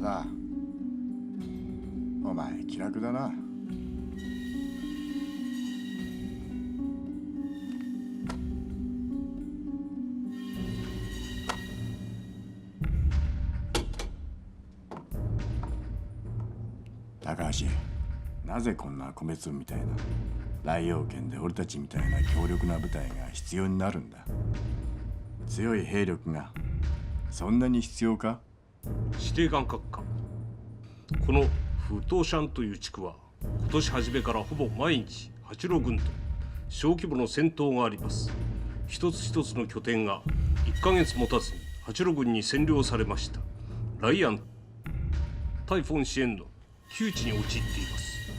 田、お前気楽だな。高橋、なぜこんな米粒みたいな雷陽圏で俺たちみたいな強力な部隊が必要になるんだ。強い兵力がそんなに必要か？
司令官閣下、このフトーシャンという地区は今年初めからほぼ毎日八路軍と小規模の戦闘があります。一つ一つの拠点が1ヶ月もたずに八路軍に占領されました。ライアン、タイフォン支援の窮地に陥っています。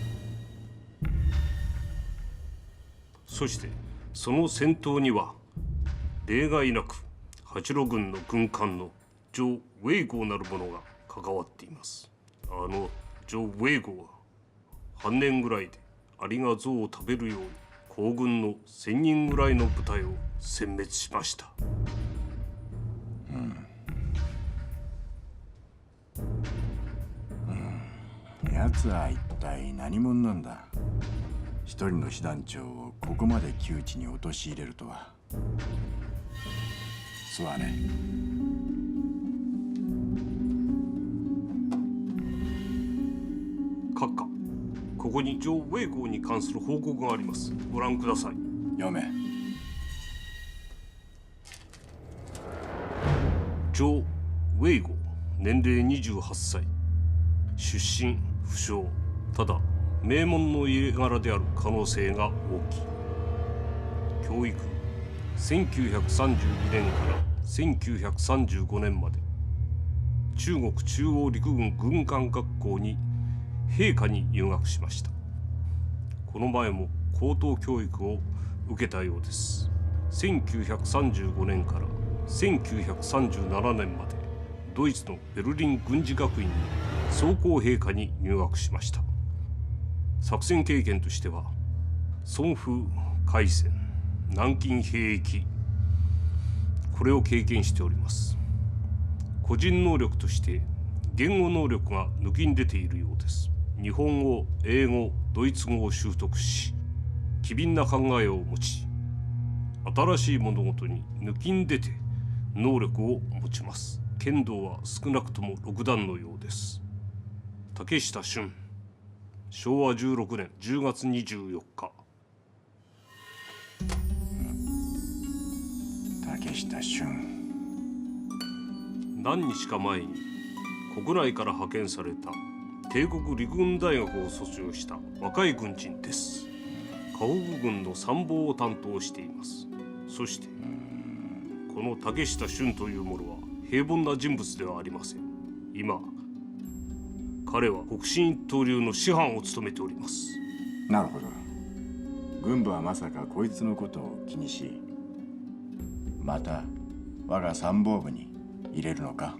そしてその戦闘には例外なく八路軍の軍艦のジョ・ウェイゴーなる者が関わっています。あのジョ・ウェイゴーは半年ぐらいでアリが象を食べるように皇軍の1000人ぐらいの部隊を殲滅しました。
奴は一体何者なんだ。一人の師団長をここまで窮地に陥れるとは。座れ。
閣下、ここにジョ・ウェイゴーに関する報告があります。ご覧ください。
読め。
ジョ・ウェイゴー、年齢28歳、出身不詳。ただ名門の家柄である可能性が大きい。教育、1932年から1935年まで中国中央陸軍軍艦学校に兵科に入学しました。この前も高等教育を受けたようです。1935年から1937年までドイツのベルリン軍事学院に装甲兵科に入学しました。作戦経験としては孫風海戦、南京兵役、これを経験しております。個人能力として言語能力が抜きん出ているようです。日本語、英語、ドイツ語を習得し、機敏な考えを持ち、新しい物事に抜きん出て能力を持ちます。剣道は少なくとも6段のようです。竹下俊、昭和16年10月24日。
竹下俊。
何日か前に国内から派遣された帝国陸軍大学を卒業した若い軍人です。河北軍の参謀を担当しています。そしてこの竹下俊という者は平凡な人物ではありません。今彼は北進一刀流の師範を務めております。
なるほど。軍部はまさかこいつのことを気にし、また我が参謀部に入れるのか？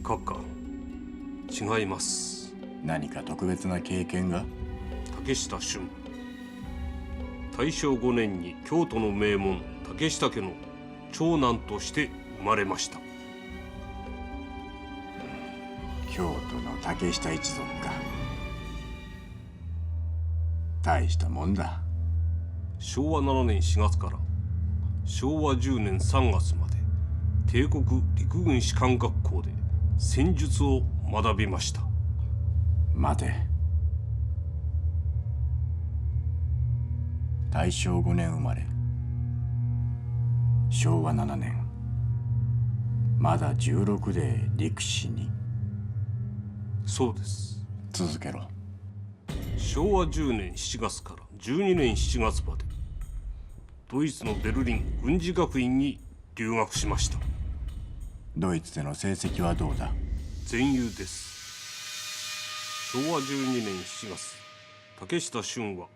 閣下、違います。
何か特別な経験が？
竹下俊、大正5年に京都の名門竹下家の長男として生まれました。
京都の竹下一族か。大したもんだ。
昭和7年4月から昭和10年3月まで帝国陸軍士官学校で戦術を学びました。
待て。大正5年生まれ、昭和7年、まだ16で陸士に。
そうです。
続けろ。
昭和10年7月から12年7月までドイツのベルリン軍事学院に留学しました。
ドイツでの成績はどうだ？
全優です。昭和12年7月、竹下俊は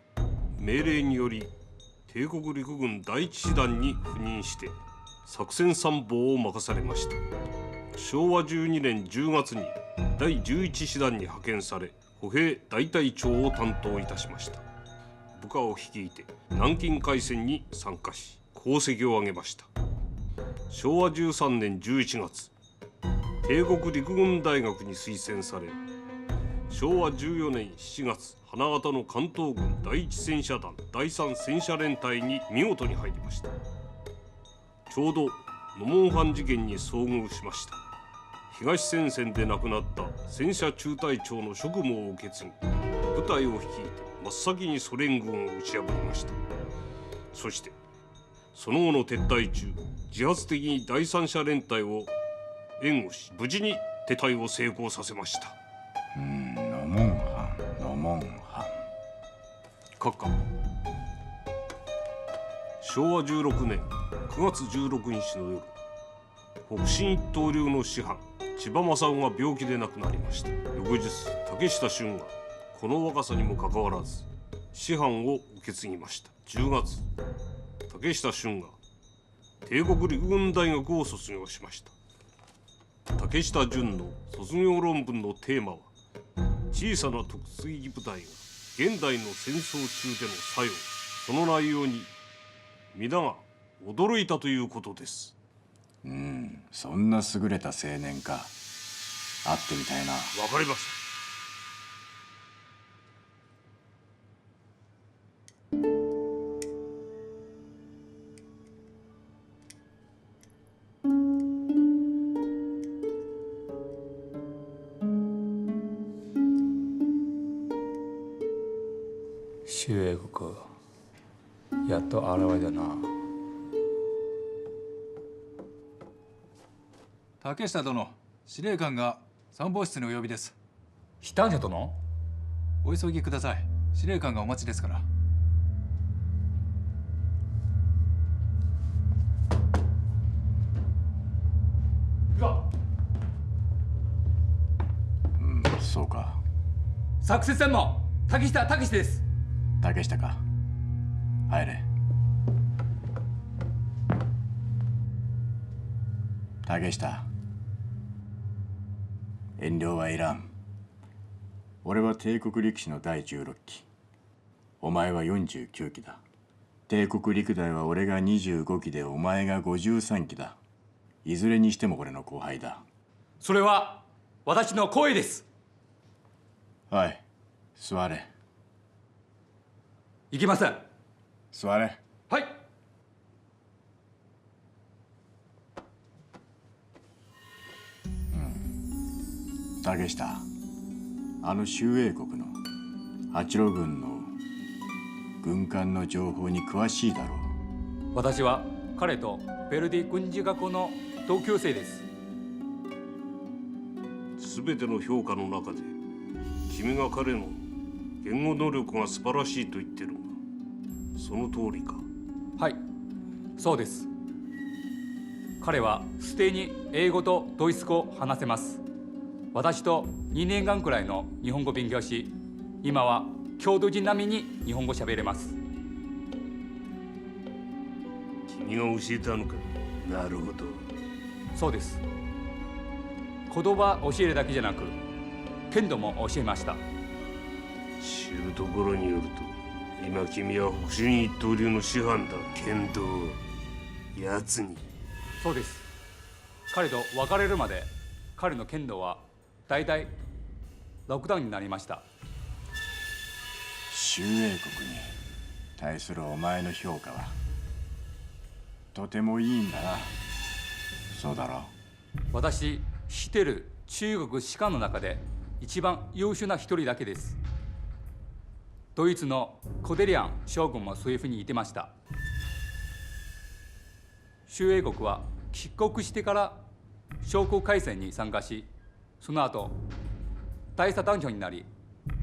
命令により帝国陸軍第一師団に赴任して作戦参謀を任されました。昭和12年10月に第11師団に派遣され、歩兵大隊長を担当いたしました。部下を率いて南京海戦に参加し、功績を挙げました。昭和13年11月、帝国陸軍大学に推薦され、昭和14年7月花形の関東軍第一戦車団第三戦車連隊に見事に入りました。ちょうどノモンハン事件に遭遇しました。東戦線で亡くなった戦車中隊長の職務を受け継ぎ、部隊を率いて真っ先にソ連軍を打ち破りました。そしてその後の撤退中、自発的に第三者連隊を援護し、無事に撤退を成功させました。
ノモンハン、ノモンハン。
閣下。昭和16年9月16日の夜、北進一刀流の師範千葉正夫が病気で亡くなりました。翌日、竹下俊がこの若さにもかかわらず師範を受け継ぎました。10月、竹下俊が帝国陸軍大学を卒業しました。竹下淳の卒業論文のテーマは、小さな突撃部隊が現代の戦争中での作用、その内容に皆が驚いたということです。
そんな優れた青年か。会ってみたいな。
わかりました。
周英国、やっと現れたな。竹下殿、司令官が参謀室にお呼びです。
シタンジャ殿、
お急ぎください。司令官がお待ちですから。
そうか。
作戦専門竹下武です。
竹下か。入れ。竹下、遠慮はいらん。俺は帝国陸士の第16期、お前は49期だ。帝国陸大は俺が25期でお前が53期だ。いずれにしても俺の後輩だ。
それは私の声です。
はい、座れ。
いけません。
座れ。
はい。
竹下、あの周英国の八路軍の軍艦の情報に詳しいだろう。
私は彼とベルディ軍事学校の同級生です。
すべての評価の中で君が彼の言語能力が素晴らしいと言ってるが、その通りか。
はい、そうです。彼はすでに英語とドイツ語を話せます。私と2年間くらいの日本語を勉強し、今は郷土人並みに日本語を喋れます。
君が教えたのか。なるほど。
そうです。言葉を教えるだけじゃなく、剣道も教えました。
知るところによると、今君は北進一刀流の師範だ。剣道やつに。
そうです。彼と別れるまで彼の剣道は大体ロックダウンになりました。
周英国に対するお前の評価はとてもいいんだな。そうだろう。
私知ってる中国士官の中で一番優秀な一人だけです。ドイツのコデリアン将軍もそういうふうに言ってました。周英国は帰国してから将校会戦に参加し、その後大佐団長になり、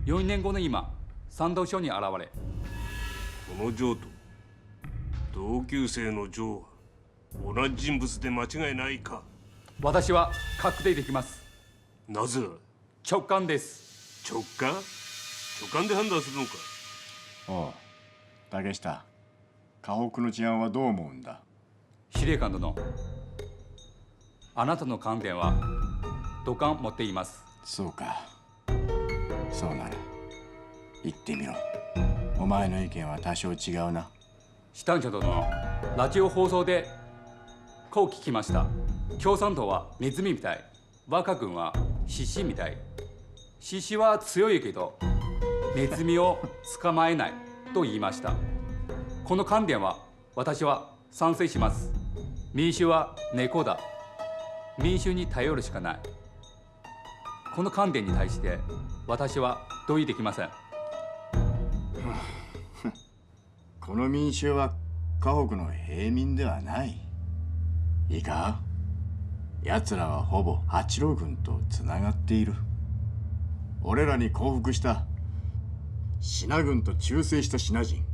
4年後の今参謀省に現れ、
このジョーと同級生のジョーは同じ人物で間違いないか。
私は確定できます。
なぜだ。
直感です。
直感で判断するのか。
おう、竹下、河北の治安はどう思うんだ。
司令官殿、あなたの観点は土管持っています。
そうか。そうなら言ってみろ。お前の意見は多少違うな。
シュタンチャ殿のラジオ放送でこう聞きました。共産党はネズミみたい。我が軍は獅子みたい。獅子は強いけどネズミを捕まえないと言いました。この観点は私は賛成します。民衆は猫だ。民衆に頼るしかない。この観点に対して私は同意できません。
この民衆は河北の平民ではない。いいか、奴らはほぼ八郎軍とつながっている。俺らに降伏した信軍と忠誠した信人、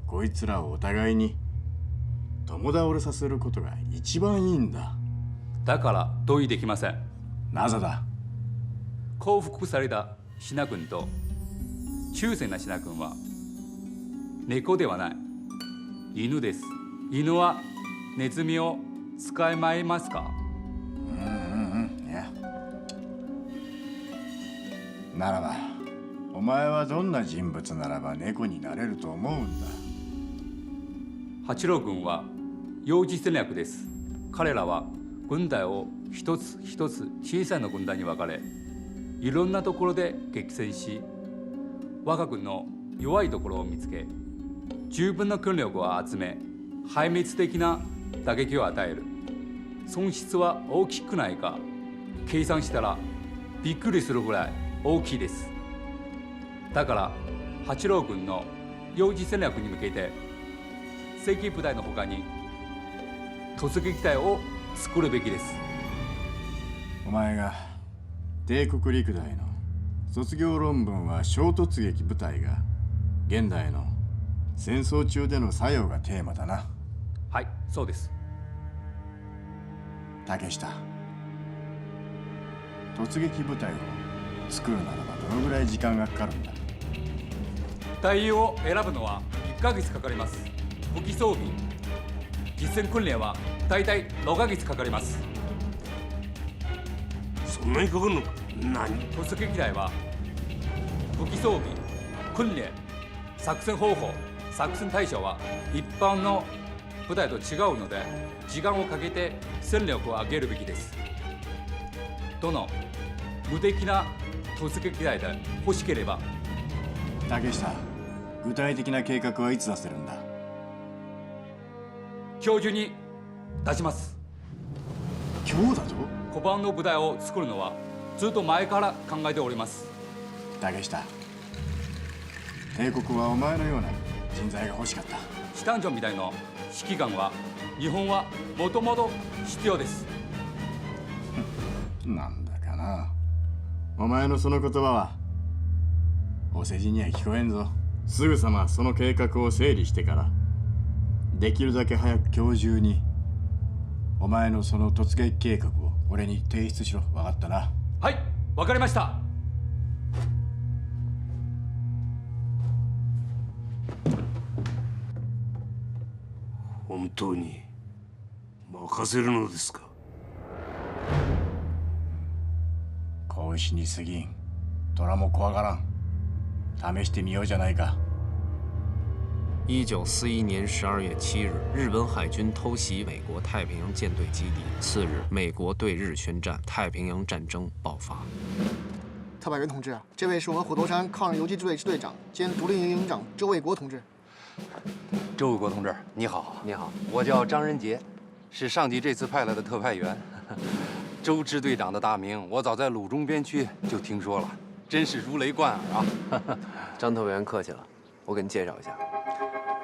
こいつらをお互いに共倒れさせることが一番いいんだ。
だから同意できません。
なぜだ。
降伏された信軍と忠誠な信軍は猫ではない、犬です。犬はネズミを捕まえますか？
いや。ならばお前はどんな人物ならば猫になれると思うんだ。
八郎軍は幼児戦略です。彼らは軍隊を一つ一つ小さな軍団に分かれ、いろんなところで激戦し、我が軍の弱いところを見つけ、十分な軍力を集め、壊滅的な打撃を与える。損失は大きくないか、計算したらびっくりするぐらい大きいです。だから八郎軍の幼児戦略に向けて、正規部隊のほかに突撃隊を作るべきです。
お前が帝国陸大の卒業論文は小突撃部隊が現代の戦争中での作用がテーマだな。
はい、そうです。
竹下、突撃部隊を作るならばどのぐらい時間がかかるんだ。
隊員を選ぶのは1ヶ月かかります。武器装備、実戦訓練は大体6ヶ月かかります。
そんなにかかるのか。何？
突撃隊は武器装備、訓練、作戦方法、作戦対象は一般の部隊と違うので、時間をかけて戦力を上げるべきです。どの無敵な突撃隊で欲しければ。
竹下、具体的な計画はいつ出せるんだ。
今日中に出します。
今日だと？
小判の部隊を作るのはずっと前から考えております。
竹下、帝国はお前のような人材が欲しかった。
シュタンジョンみたいな指揮官は日本はもともと必要です。
なんだかな、お前のその言葉はお世辞には聞こえんぞ。すぐさまその計画を整理してから、できるだけ早く今日中にお前のその突撃計画を俺に提出しろ。分かったな。
はい、分かりました。
本当に任せるのですか。
子牛に過ぎん。虎も怖がらん。試してみようじゃないか。
1941年12月7日，日本海军偷袭美国太平洋舰队基地。次日，美国对日宣战，太平洋战争爆发。
特派员同志，这位是我们虎头山抗日游击支队支队长兼独立营营长周卫国同志。
周卫国同志，你好。你好，我叫张仁杰，是上级这次派来的特派员。周支队长的大名，我早在鲁中边区就听说了，真是如雷贯耳啊！
张特派员客气了，我给您介绍一下。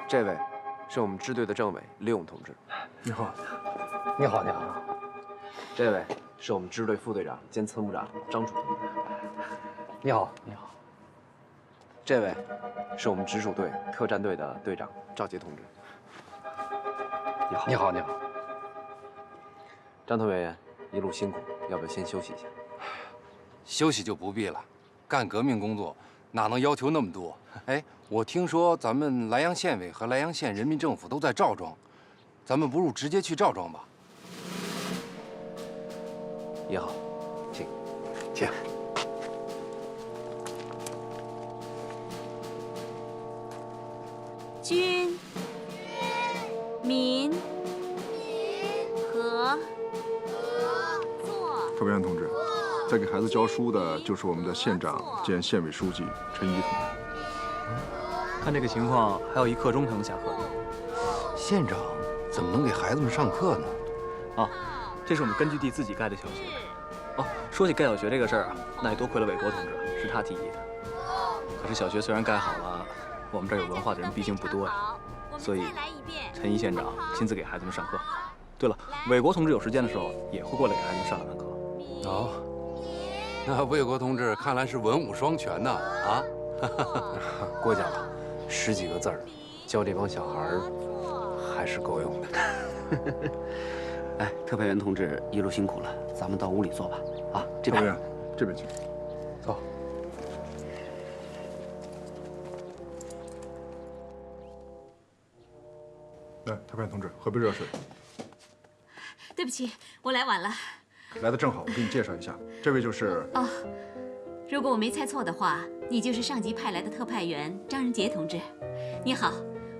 这位是我们支队的政委李勇同志。
你好。
你好，你好。这位是我们支队副队长兼参谋长张楚同志。你好，你好。这位是我们直属队特战队的队长赵杰同志。你好，
你好，你好。
张特派员，一路辛苦，要不要先休息一下？
休息就不必了，干革命工作哪能要求那么多？哎，我听说咱们莱阳县委和莱阳县人民政府都在赵庄，咱们不如直接去赵庄吧？
也好，请，
请。
军、民、和、作。
特派员同志，在给孩子教书的就是我们的县长兼县委书记陈一同志。
看这个情况，还有1刻钟才能下课。
县长怎么能给孩子们上课呢？
啊，这是我们根据地自己盖的小学。哦，说起盖小学这个事儿啊，那也多亏了伟国同志，是他提议的。可是小学虽然盖好了，我们这儿有文化的人毕竟不多呀，所以陈一县长亲自给孩子们上课。对了，伟国同志有时间的时候也会过来给孩子们上2堂课。
哦，那魏国同志看来是文武双全呐啊！
过奖了，10几个字儿，教这帮小孩儿还是够用的。
哎，特派员同志一路辛苦了，咱们到屋里坐吧。啊，这边，
这边请。
走。
来，特派员同志，喝杯热水。
对不起，我来晚了。
来的正好，我给你介绍一下，这位就是
哦，如果我没猜错的话，你就是上级派来的特派员张仁杰同志。你好，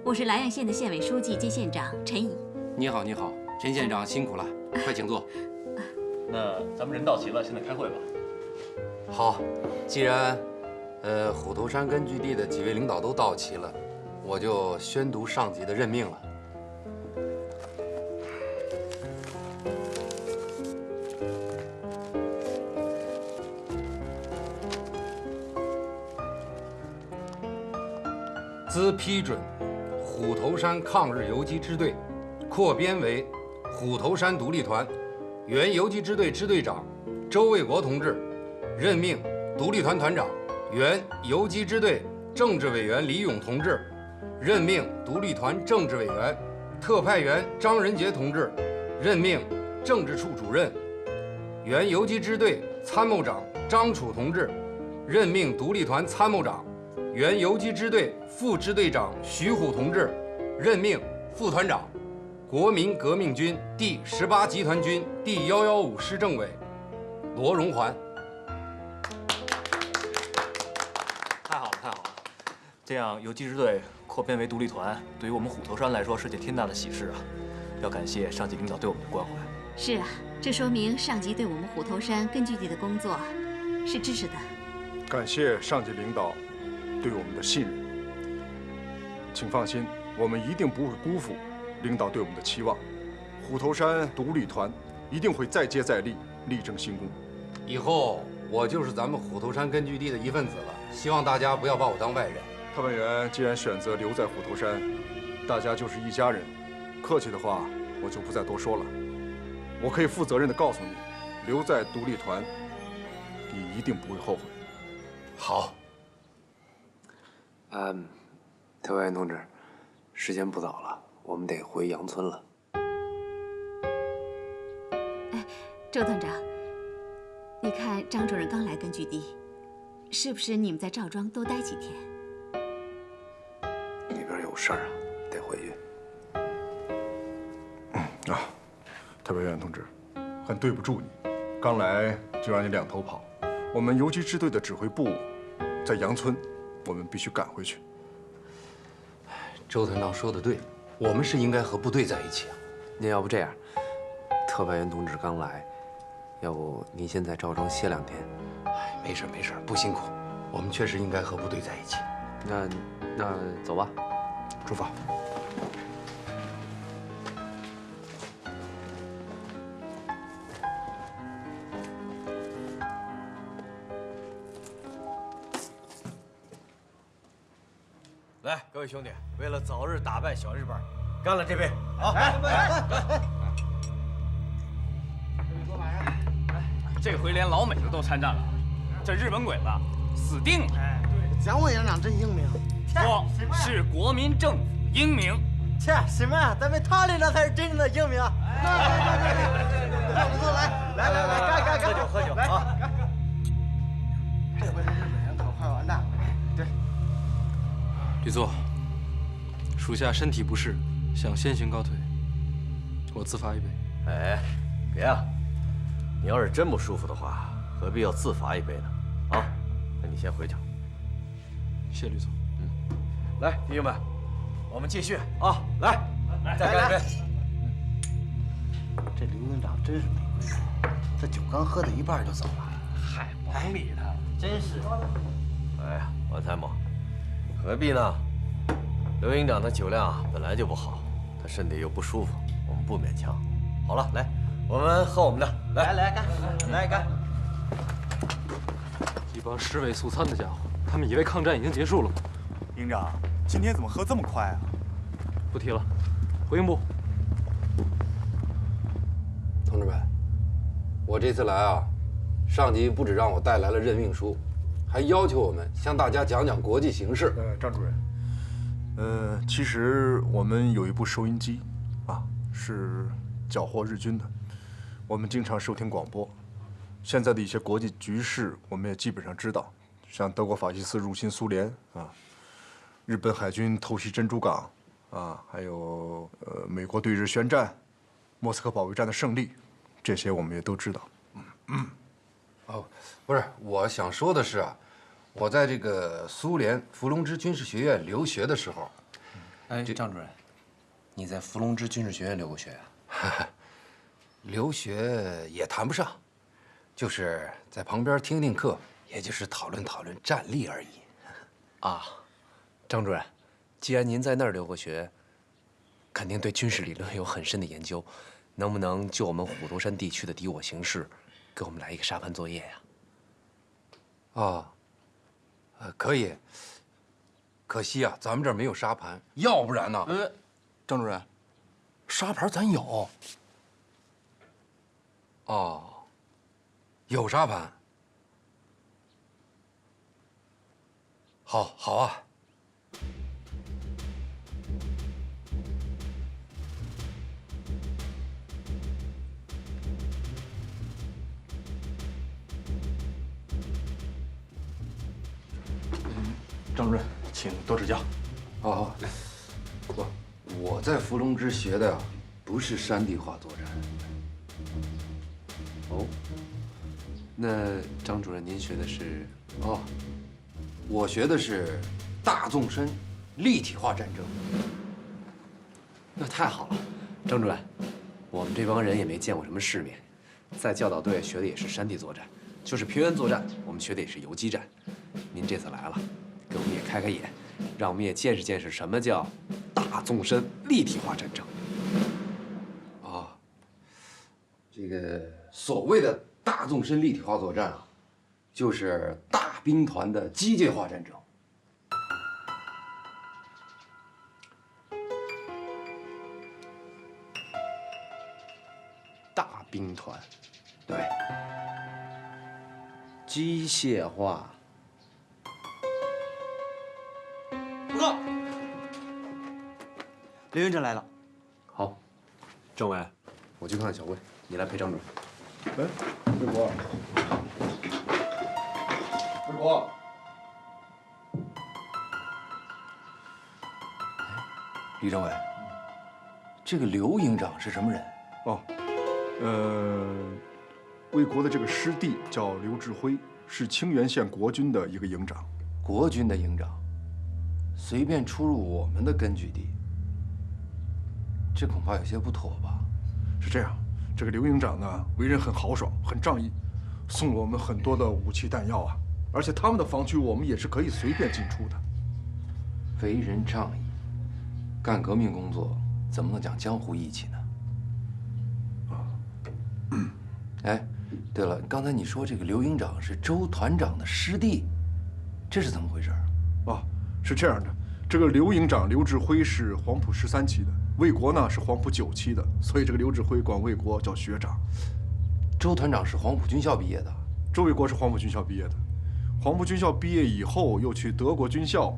我是莱阳县的县委书记兼县长陈怡。
你好，你好，陈县长辛苦了，快请坐。
那咱们人到齐了，现在开会吧。
好，既然虎头山根据地的几位领导都到齐了，我就宣读上级的任命了。兹批准虎头山抗日游击支队扩编为虎头山独立团原游击支队支队长周卫国同志，任命独立团团长原游击支队政治委员李勇同志，任命独立团政治委员特派员张仁杰同志，任命政治处主任原游击支队参谋长张楚同志，任命独立团参谋长原游击支队副支队长徐虎同志，任命副团长国民革命军第18集团军第115师政委罗荣环。
太好了，太好了！这样游击支队扩编为独立团，对于我们虎头山来说是件天大的喜事啊！要感谢上级领导对我们的关怀。
是啊，这说明上级对我们虎头山根据地的工作是支持的。
感谢上级领导对我们的信任，请放心，我们一定不会辜负领导对我们的期望。虎头山独立团一定会再接再厉，力争新功。
以后我就是咱们虎头山根据地的一份子了，希望大家不要把我当外人。
特派员既然选择留在虎头山，大家就是一家人。客气的话我就不再多说了。我可以负责任地告诉你，留在独立团，你一定不会后悔。
好。
特派员同志，时间不早了，我们得回杨村了。
哎，周团长，你看张主任刚来根据地，是不是你们在赵庄多待几天？
那边有事儿啊，得回去。
特派员同志，很对不住你，刚来就让你两头跑。我们游击支队的指挥部在杨村，我们必须赶回去。
周团长说的对，我们是应该和部队在一起啊。
您要不这样，特派员同志刚来，要不您先在赵庄歇2天？
哎，没事没事，不辛苦。我们确实应该和部队在一起。
那走吧，
出发。
来，各位兄弟，为了早日打败小日本，干了这杯！好，
这回连老美子都参战了，这日本鬼子死定了！
蒋委员长真英明，
我是国民政府英明。
切，什么呀？咱们他里那才是真正的英明。坐，来，干！
喝酒啊！
这回这日本人可快完蛋了。对。
吕座，属下身体不适，想先行告退。我自罚一杯。
哎，别啊！你要是真不舒服的话，何必要自罚一杯呢？啊，那你先回去。
谢吕座。
来，弟兄们，我们继续啊！来，再干一杯。
这刘营长真是没规矩。
这酒刚喝到一半就走了。
嗨，甭理他了，真是。
哎呀，王参谋，何必呢？刘营长的酒量本来就不好，他身体又不舒服，我们不勉强。好了，来，我们喝我们的，
来干，来干。
一帮尸尾素餐的家伙，他们以为抗战已经结束了吗？
营长，今天怎么喝这么快啊？
不提了，回营部。
同志们，我这次来啊，上级不止让我带来了任命书，还要求我们向大家讲讲国际形势。
张主任，其实我们有一部收音机，啊，是缴获日军的，我们经常收听广播。现在的一些国际局势，我们也基本上知道，像德国法西斯入侵苏联啊，日本海军偷袭珍珠港啊，还有美国对日宣战，莫斯科保卫战的胜利，这些我们也都知道。
哦，不是，我想说的是啊，我在这个苏联伏龙芝军事学院留学的时候，
哎，张主任，你在伏龙芝军事学院留过学啊？
留学也谈不上，就是在旁边听听课，也就是讨论讨论战力而已。
啊，张主任，既然您在那儿留过学，肯定对军事理论有很深的研究，能不能就我们虎头山地区的敌我形势，给我们来一个沙盘作业呀？
可以。可惜啊，咱们这儿没有沙盘，要不然呢？
张主任，沙盘咱有。
哦，有沙盘。好啊。
张主任，请多指教。
好，不，我在伏龙芝学的不是山地化作战。
哦，那张主任您学的是？
我学的是大纵深立体化战争。
那太好了，张主任，我们这帮人也没见过什么世面，在教导队学的也是山地作战，就是平原作战，我们学的也是游击战。您这次来了，给我们也开开眼，让我们也见识见识什么叫大纵深立体化战争。
这个所谓的大纵深立体化作战啊，就是大兵团的机械化战争。
大兵团，
对，
机械化。
报告，刘营长来了。
好，政委，我去看看小桂，你来陪张主任。
哎，魏国，魏国，
李政委，这个刘营长是什么人？
魏国的这个师弟叫刘志辉，是清源县国军的一个营长。
国军的营长，随便出入我们的根据地，这恐怕有些不妥吧？
是这样，这个刘营长呢，为人很豪爽，很仗义，送了我们很多的武器弹药啊，而且他们的防区我们也是可以随便进出的。
为人仗义，干革命工作怎么能讲江湖义气呢？哎，对了，刚才你说这个刘营长是周团长的师弟，这是怎么回事？
是这样的，这个刘营长刘志辉是黄埔13期的，魏国呢是黄埔9期的，所以这个刘志辉管魏国叫学长。
周团长是黄埔军校毕业的，
周卫国是黄埔军校毕业的，黄埔军校毕业以后又去德国军校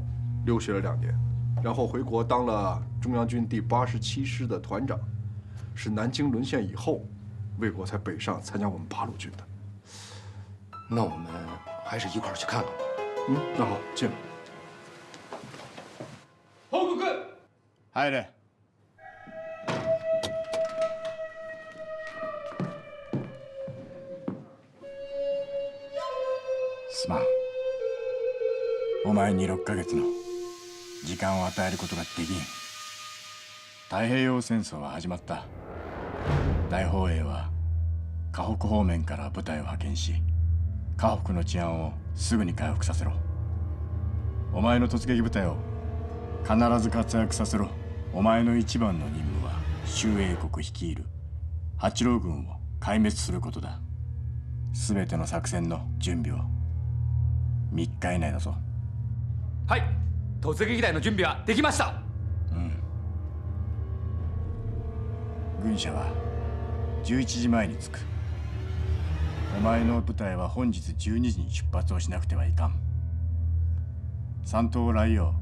留学了2年，然后回国当了中央军第87师的团长，是南京沦陷以后，魏国才北上参加我们八路军的。
那我们还是一块儿去看看吧。
那好，进来。
報告。
入れ。すまん。お前に6ヶ月の時間を与えることができん。太平洋戦争は始まった。大本営は河北方面から部隊を派遣し、河北の治安をすぐに回復させろ。お前の突撃部隊を必ず活躍させろ。お前の一番の任務は周英国率いる八郎軍を壊滅することだ。すべての作戦の準備を3日以内だぞ。
はい、突撃隊の準備はできました。
軍車は11時前に着く。お前の部隊は本日12時に出発をしなくてはいかん。三島来陽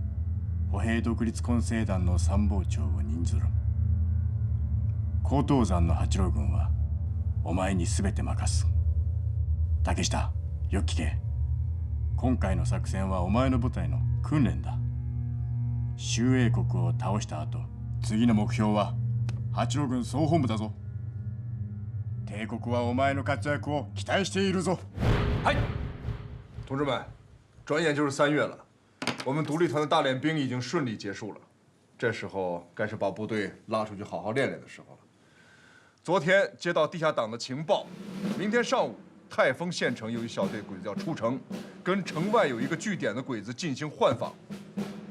歩兵独立混成団の参謀長を任ずる。高東山の八郎軍はお前に全て任す。竹下、よく聞け。今回の作戦はお前の部隊の訓練だ。周英国を倒した後、次の目標は八郎軍総本部だぞ。帝国はお前の活躍を期待しているぞ。
はい，
同志们，转眼就是3月了，我们独立团的大练兵已经顺利结束了，这时候该是把部队拉出去好好练练的时候了。昨天接到地下党的情报，明天上午泰丰县城有一小队鬼子要出城，跟城外有一个据点的鬼子进行换防。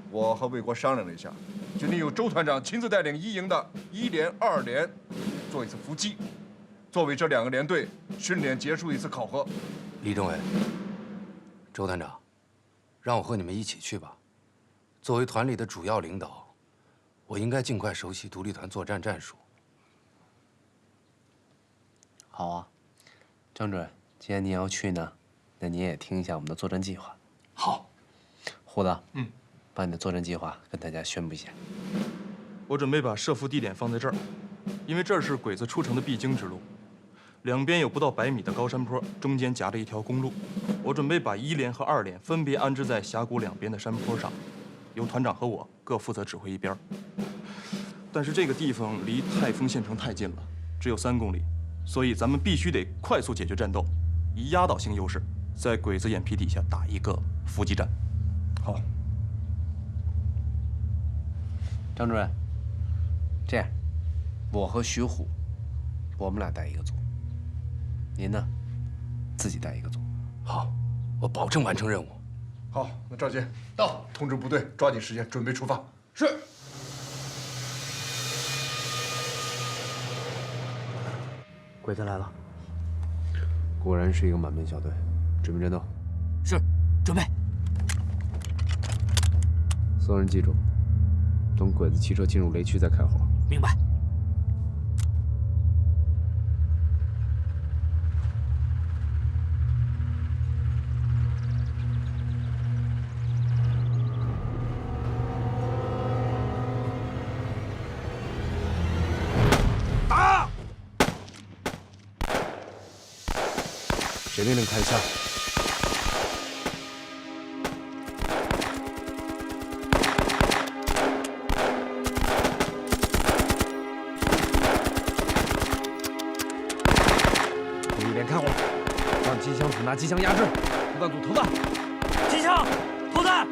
我和魏国商量了一下，决定由周团长亲自带领1营的1连、2连做一次伏击，作为这2个连队训练结束的一次考核。
李政委，周团长，让我和你们一起去吧。作为团里的主要领导，我应该尽快熟悉独立团作战战术。
好啊，张主任，既然您要去呢，那您也听一下我们的作战计划。
好，
胡子，把你的作战计划跟大家宣布一下。
我准备把设伏地点放在这儿，因为这儿是鬼子出城的必经之路，两边有不到100米的高山坡，中间夹着一条公路。我准备把1连和2连分别安置在峡谷两边的山坡上，由团长和我各负责指挥一边。但是这个地方离泰丰县城太近了，只有3公里，所以咱们必须得快速解决战斗，以压倒性优势，在鬼子眼皮底下打一个伏击战。
好。
张主任，这样，我和徐虎，我们俩带一个组，您呢，自己带一个组。
好，我保证完成任务。
好，那赵杰到，通知部队抓紧时间准备出发。是。
鬼子来了，
果然是一个满编小队，准备战斗。
是，准备。
所有人记住，等鬼子汽车进入雷区再开火。
明白。
打！谁命令开枪？机枪组拿机枪压制，投弹组投弹，
机枪投弹。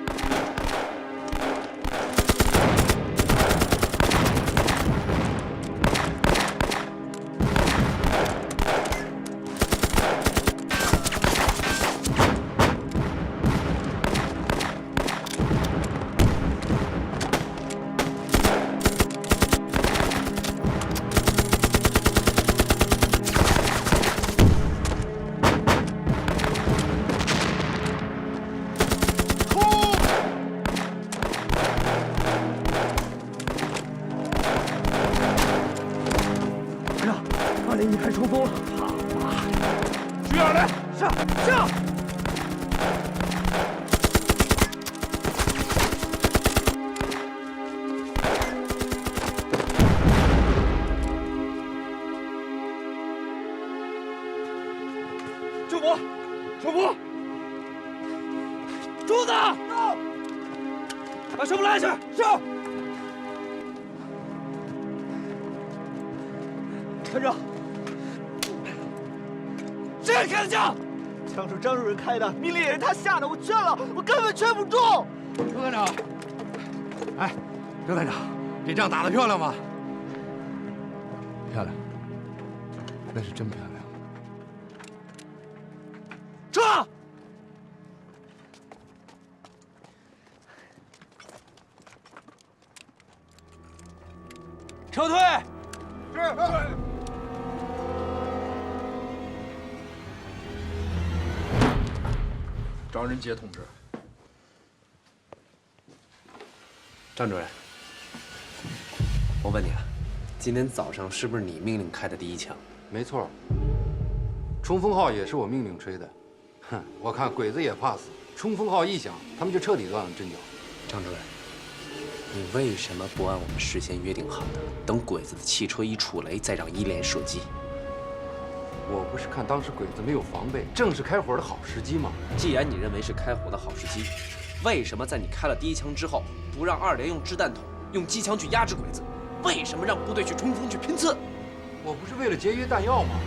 手扶，柱子，到，把手扶拉下去。是。团长，谁开的枪？枪是张主任开的，命令也是他下的，我劝了，我根本劝不住。
周团长，哎，周团长，这仗打得漂亮吗？
漂亮，那是真漂亮。
张仁杰同志。
张主任，我问你啊，今天早上是不是你命令开的第一枪？
没错，冲锋号也是我命令吹的。哼，我看鬼子也怕死，冲锋号一响，他们就彻底断了阵脚。
张主任，你为什么不按我们事先约定好的，等鬼子的汽车一触雷，再让一连射击？
我不是看当时鬼子没有防备，正是开火的好时机吗？
既然你认为是开火的好时机，为什么在你开了第一枪之后，不让2连用掷弹筒、用机枪去压制鬼子？为什么让部队去冲锋去拼刺？
我不是为了节约弹药吗？